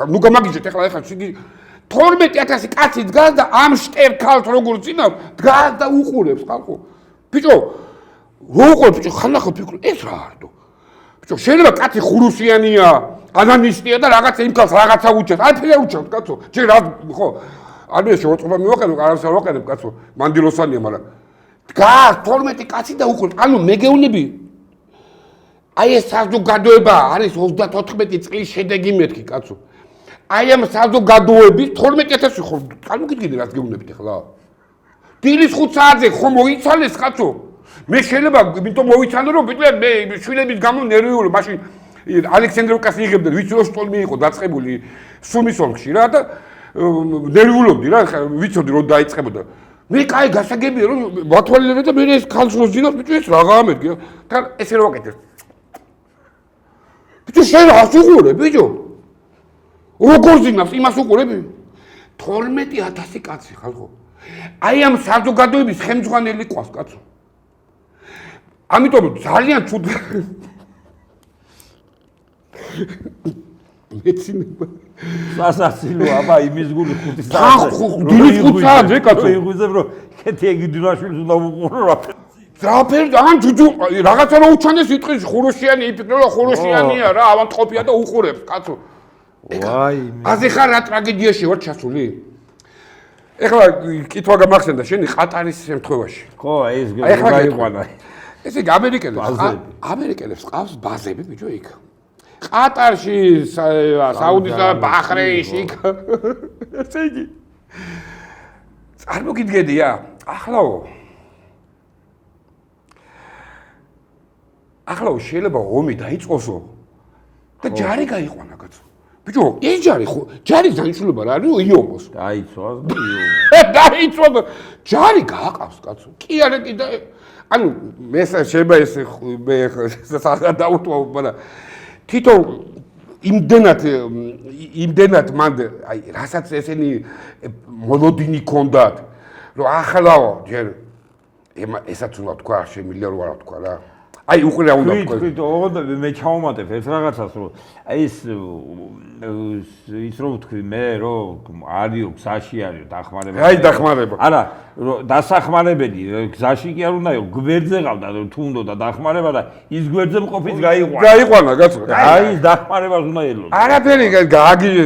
ნუ გამაგიჟეთ ეხლა 12000 კაცი დგას და ამ შტერ ქალს როგორ ძინავს დგას და უყურებს ხალხო. ბიჭო რო უყურებ ბიჭო ხალხო ფიქრო ეს რა არდო. ბიჭო შეიძლება კაცი ხურუსიანია ანანისტია და რაღაცა იმ ქალს რაღაცა უჩევს. არაფერი არ უჩევს კაცო. ჯერ რა ხო არ მე შევწყობა მივაყენო, არას არ ვაყენებ კაცო. მანდილოსანია, მაგრამ დგას 12 კაცი და უყურებს. ანუ მე გეუბნები აი ეს საზოგადოება არის 34 წლის შედეგი მეთქი კაცო. აი ამ საზოგადოების 12000 ხო წარმოგიდგენთ რაც გეუბნებით ახლა. დილის 5 საათზე ხო მოიცალეს კაცო. მე შეიძლება იმიტომ მოვიცალე რომ მე შვილების გამო ნერვიული მაშინ ალექსანდროვკას იღებდნენ, ვიც რო სტოლმი იყო დაწყებული სუმის ოლქში რა და ნერვიულობდი რა, ვიცოდი რომ დაიწყებოდა. მე კაი გასაგებია რომ მათვალიერე და მე ეს ქალს როზინავს, ბიჭო ეს რაღაცა მეთქი. თან ესე რომ აკეთებ. ბიჭო შენ რას უყურე, ბიჭო? როგორ ზინავს იმას უყურები? 12000 კაცი ხალხო. აი ამ საზოგადოების ხელმძღვანელი ყავს კაცო. ამიტომ ძალიან ცუდი მეცინება სასაცილო აბა იმის გული 5 საათზე კაცო იღვიძებ რომ კეთი ეგიდურაშვილს უნდა უყურო რა ძაფერ ან ჯუჯუ რაღაცა რა უჩანდეს იტყვის ხუროშიანი იფიქრება ხუროშიანია რა ავანტყოფია და უყურებს კაცო ვაი აზე ხარ რა ტრაგედიაში ვარ ჩასული ეხლა კითხვა გამახსენდა შენი ყატარის შემთხვევაში ხო ეს გაიყვანა ესე ამერიკელებს ყავს ბაზები ბიჭო იქ ყატარში საუდისა ბაჰრეინში ესე იგი წარმოგიდგენია ახლაო შეიძლება ომი დაიწყოსო და ჯარი გაიყვანა კაცო ბიჭო ეს ჯარი ხო ჯარის დანიშნულება რა არის იომოს დაიცვას დაიცვა და ჯარი გააყავს კაცო კი არა კი და ანუ მე შეიძლება ეს მე სადაუტო მაგრამ თვითონ იმდენად მანდ აი რასაც ესენი მოლოდინი ქონდათ რომ ახლაო ჯერ ესაც უნდა თქვა შემიძლია რომ არა თქვა რა აი უყურე უნდა თქვა თვით ოღონდ მე ჩავმატებ ეს რაღაცას რომ აი ის რომ ვთქვი მე რომ არიო გზაში არიო დახმარება აი დახმარება არა დასახმარებელი გზაში კი არ უნდა იყო გვერდზე ყავდა თუ უნდა დახმარება და ის გვერდზე მყოფიც გაიყვანა კაცო აი ის დახმარებას უნდა ელოდა არაფერი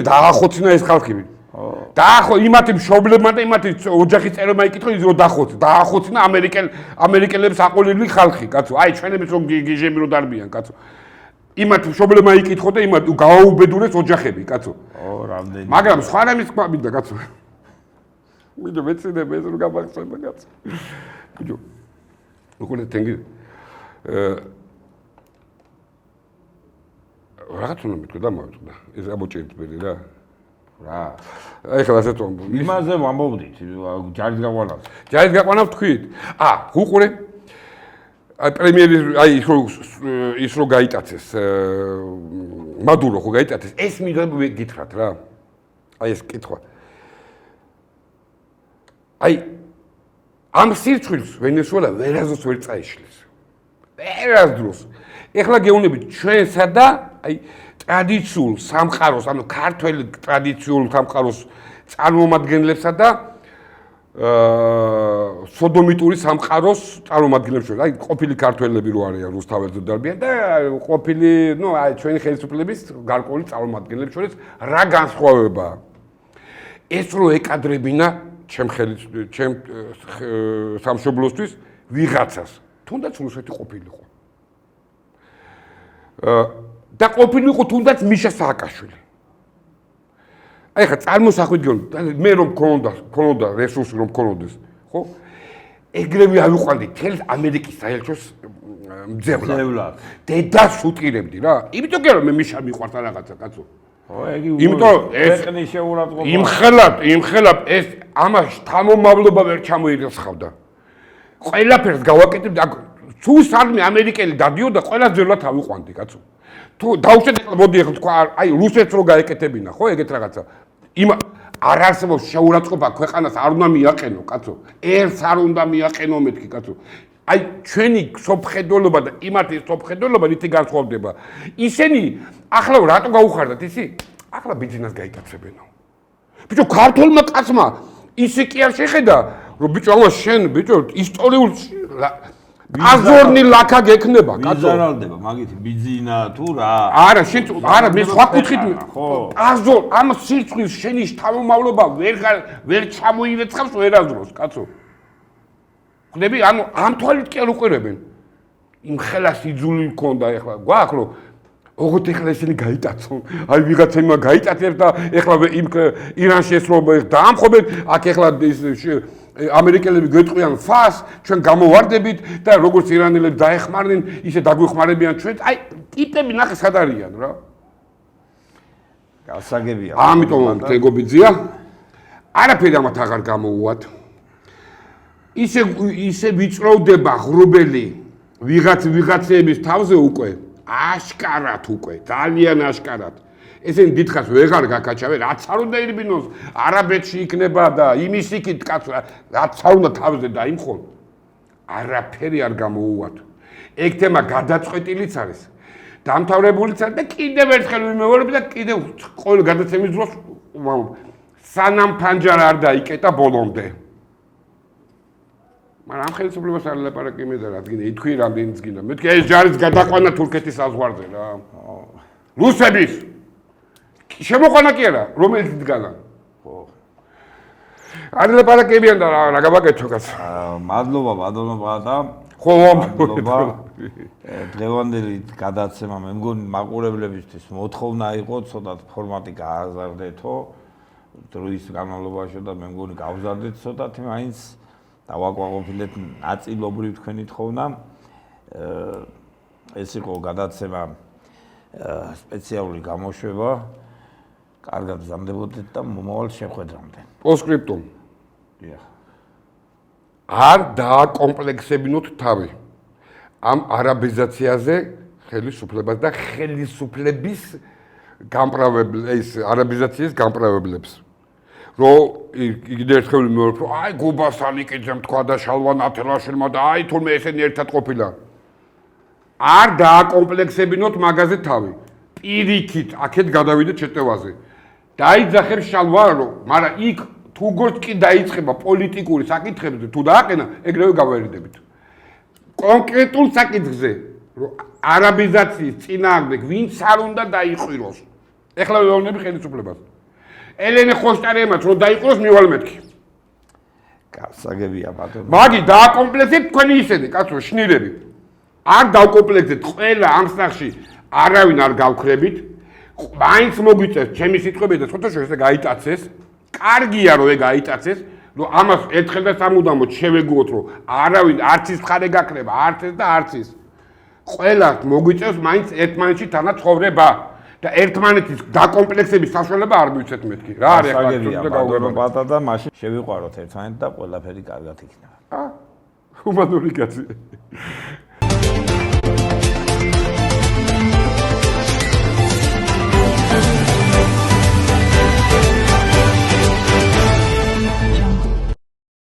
დაახოცინა ეს ხალხი დაახო იმათი მშობლებმა და იმათი ოჯახის წევრებმა იკითხო ის რომ დაახოცინა ამერიკელებს აყოლილი ხალხი კაცო აი ჩვენებს რომ გიჟები რომ დარბიან კაცო იმათ მშობლებმა იკითხო და იმათ გააუბედურეს ოჯახები კაცო რამდენი მაგრამ სხვა რამის თქვა მინდა კაცო მინდა მეცნიერება ეს რომ გამახსენდა კაცო ბიჭო როგორ თენგი რაღაც უნდა მეთქვა და მოვიტყდა ეს ამოჭერეთ ბერი რა აი ხა ასე თქო იმაზე ვამბობდით ჯარის გაყვანას ჯარის გაყვანა ვთქვით უყურე აი პრემიერი აი ის რო გაიტაცეს მადურო ხო გაიტაცეს ეს მინდა გითხრათ რა აი ეს კითხვა აი ამ სირცხვილს ვენესუელა ვერასდროს ვერ წაიშლის ვერასდროს ეხლა გეუბნებით ჩვენსა და აი ტრადიციულ სამყაროს ანუ ქართველ ტრადიციულ სამყაროს წარმომადგენლებსა და სოდომიტური სამყაროს წარმომადგენლებს შორის აი ყოფილი ქართველები რო არიან რუსთაველზე დარბიან და ყოფილი ნუ აი ჩვენი ხელისუფლების გარკვეული წარმომადგენლებს შორის რა განსხვავებაა ეს რო ეკადრებინა ჩემ სამშობლოსთვის ვიღაცას თუნდაც რუსეთი ყოფილიყო და ყოფილიყო თუნდაც მიშა სააკაშვილი აი ხა წარმოსახვით გეუბნები მე რომ ქონოდა რესურსი რომ ქონოდეს ხო ეგრევე ავიყვანდი თელ ამერიკის საელჩოს მძევლად დედას უტირებდი რა იმიტომ კი არა მე მიშა მიყვარს რაღაცა კაცო იმიტომ ეს იმხელად ეს ამაში თამომავლობა ვერ ჩამოირიცხავდა ყველაფერს გავაკეთებდი თუ სარმე ამერიკელი დადიოდა ყველა ძერლად ავიყვანდი კაცო თუ დავუშვეთ მოდი ახლა თქვა აი რუსეთს რო გაეკეთებინა ხო ეგეთ რაღაცა იმ არ არსებობს შეურაცხყოფა ქვეყანას არ უნდა მიაყენო კაცო ერთს არ უნდა მიაყენო მეთქი კაცო აი ჩვენი სოფხედველობა და იმათი სოფხედველობა რითი განსხვავდება ისინი ახლა რატო გაუხარდათ ისი ახლა ბიძინას გაიტაცებენო ბიჭო ქართულმა კაცმა ისი კი არ შეხედა რომ ბიჭო ამა შენ ბიჭო ისტორიულ აზორნი ლაკა გექნება კაცო მიზარალდება მაგითი ბიძინა თუ რა არა შენ არა მე სხვა კუთხით აზორ ამ სირცხვილს შენი შთამომავლობა ვერ ჩამოივეცხავს ვერასდროს კაცო ხდები ანუ ამ თვალით კი არ უყურებენ იმ ხელას იძული მქონდა ეხლა გვაქვს რომ ოღონდ ეხლა ისინი გაიტაცონ აი ვიღაცა იმა გაიტაცებს და ეხლა იმ ირანში ეს რომ დაამხობენ აქ ეხლა ამერიკელები გვეტყვიან ფას ჩვენ გამოვარდებით და როგორც ირანელები დაეხმარნენ ისე დაგვეხმარებიან ჩვენ აი ტიპები ნახე სად არიან რა გასაგებია ამიტომ თეგობიძია არაფერი ამათ აღარ გამოუვათ. ისე ვიწროვდება ღრუბელი ვიღაცების თავზე უკვე აშკარად უკვე ძალიან აშკარად. ესენი დიდხანს ვეღარ გაკაჩავენ, რაც არ უნდა ირბინოს არაბეთში იქნება და იმის იქით კაც რაც არ უნდა თავზე დაიმხონ. არაფერი არ გამოუვათ. ეგ თემა გადაწყვეტილიც არის. დამთავრებულიც არის და კიდევ ერთხელ ვიმეორებ და კიდევ ყოველ გადაცემის დროს სანამ ფანჯარა არ დაიკეტა ბოლომდე. მაგრამ ამ ხელისუფლებას არ ლაპარაკი მე და რადგან ითქვი რამდენიც გინდა. მეთქი ეს ჯარის გადაყვანა თურქეთის საზღვარზე რა. რუსების შემოყვანა კი არა, რომელიც დგანა. ხო. არ ლაპარაკებიან და რა გავაკეთო კაც. მადლობა ბატონო და ხო, მადლობა. დღევანდელი გადაცემა მე მგონი მაყურებლებისთვის მოთხოვნა იყო, ცოტა ფორმატი გააზარდეთო. დროის განმავლობაში და მე მგონი გავზარდეთ ცოტათი მაინც დავაკვაყოფილეთ ნაწილობრივ თქვენი თხოვნა. ეს იყო გადაცემა სპეციალური გამოშვება. კარგად გზამდებოდეთ და მომავალ შეხვედრამდე. პოსკრიპტუმ. არ დააკომპლექსებინოთ თავი. ამ არაბიზაციაზე ხელისუფლებას და ხელისუფლების გამправებს არაბიზაციის გამправებლებს. რომ კიდევ ერთხელ ვიმეორებ, რომ აი გუბასალიკიძემ თქვა და შალვა ნათელაშვილმა და აი თურმე ესენი ერთად ყოფილან. არ დააკომპლექსებინოთ მაგაზე თავი. პირიქით აქეთ გადავიდეთ შეტევაზე. დაიძახებს შალვა რომ, მაგრამ იქ თუ გორც კი დაიწყება პოლიტიკური საკითხებზე თუ დააყენა, ეგრევე გავერიდებით. კონკრეტულ საკითხზე, რომ არაბიზაციის წინააღმდეგ ვინც არ უნდა დაიყვიროს. ეხლა ვეუბნები ხელისუფლებას. ელენე ხოშტარიემაც რომ დაიყვიროს მივალ მეთქი. გასაგებია ბატონო. მაგი დააკომპლექსებთ თქვენი ისინი, კაცო, შნირები. არ დააკომპლექსებთ ყველა ამ სახში არავინ არ გავქრებით. მაინც მოგვიწევს ჩემი სიტყვები და ცოტა შორის გაიტაცეს. კარგია რომ ეგ აიტაცეს, რომ ამას ერთხელ და სამუდამოდ შევეგუოთ, რომ არავინ არც ის მხარე გაქრება, არც ეს და არც ის. ყველა მოგვიწევს მაინც ერთმანეთში თანაცხოვრება და ერთმანეთის დაკომპლექსების საშუალება არ მივცეთ მეთქი. რა არის ახლა გავგებოთ და მაშინ შევიყვაროთ ერთმანეთ და ყველაფერი კარგად იქნება. ჰუმანური კაცი.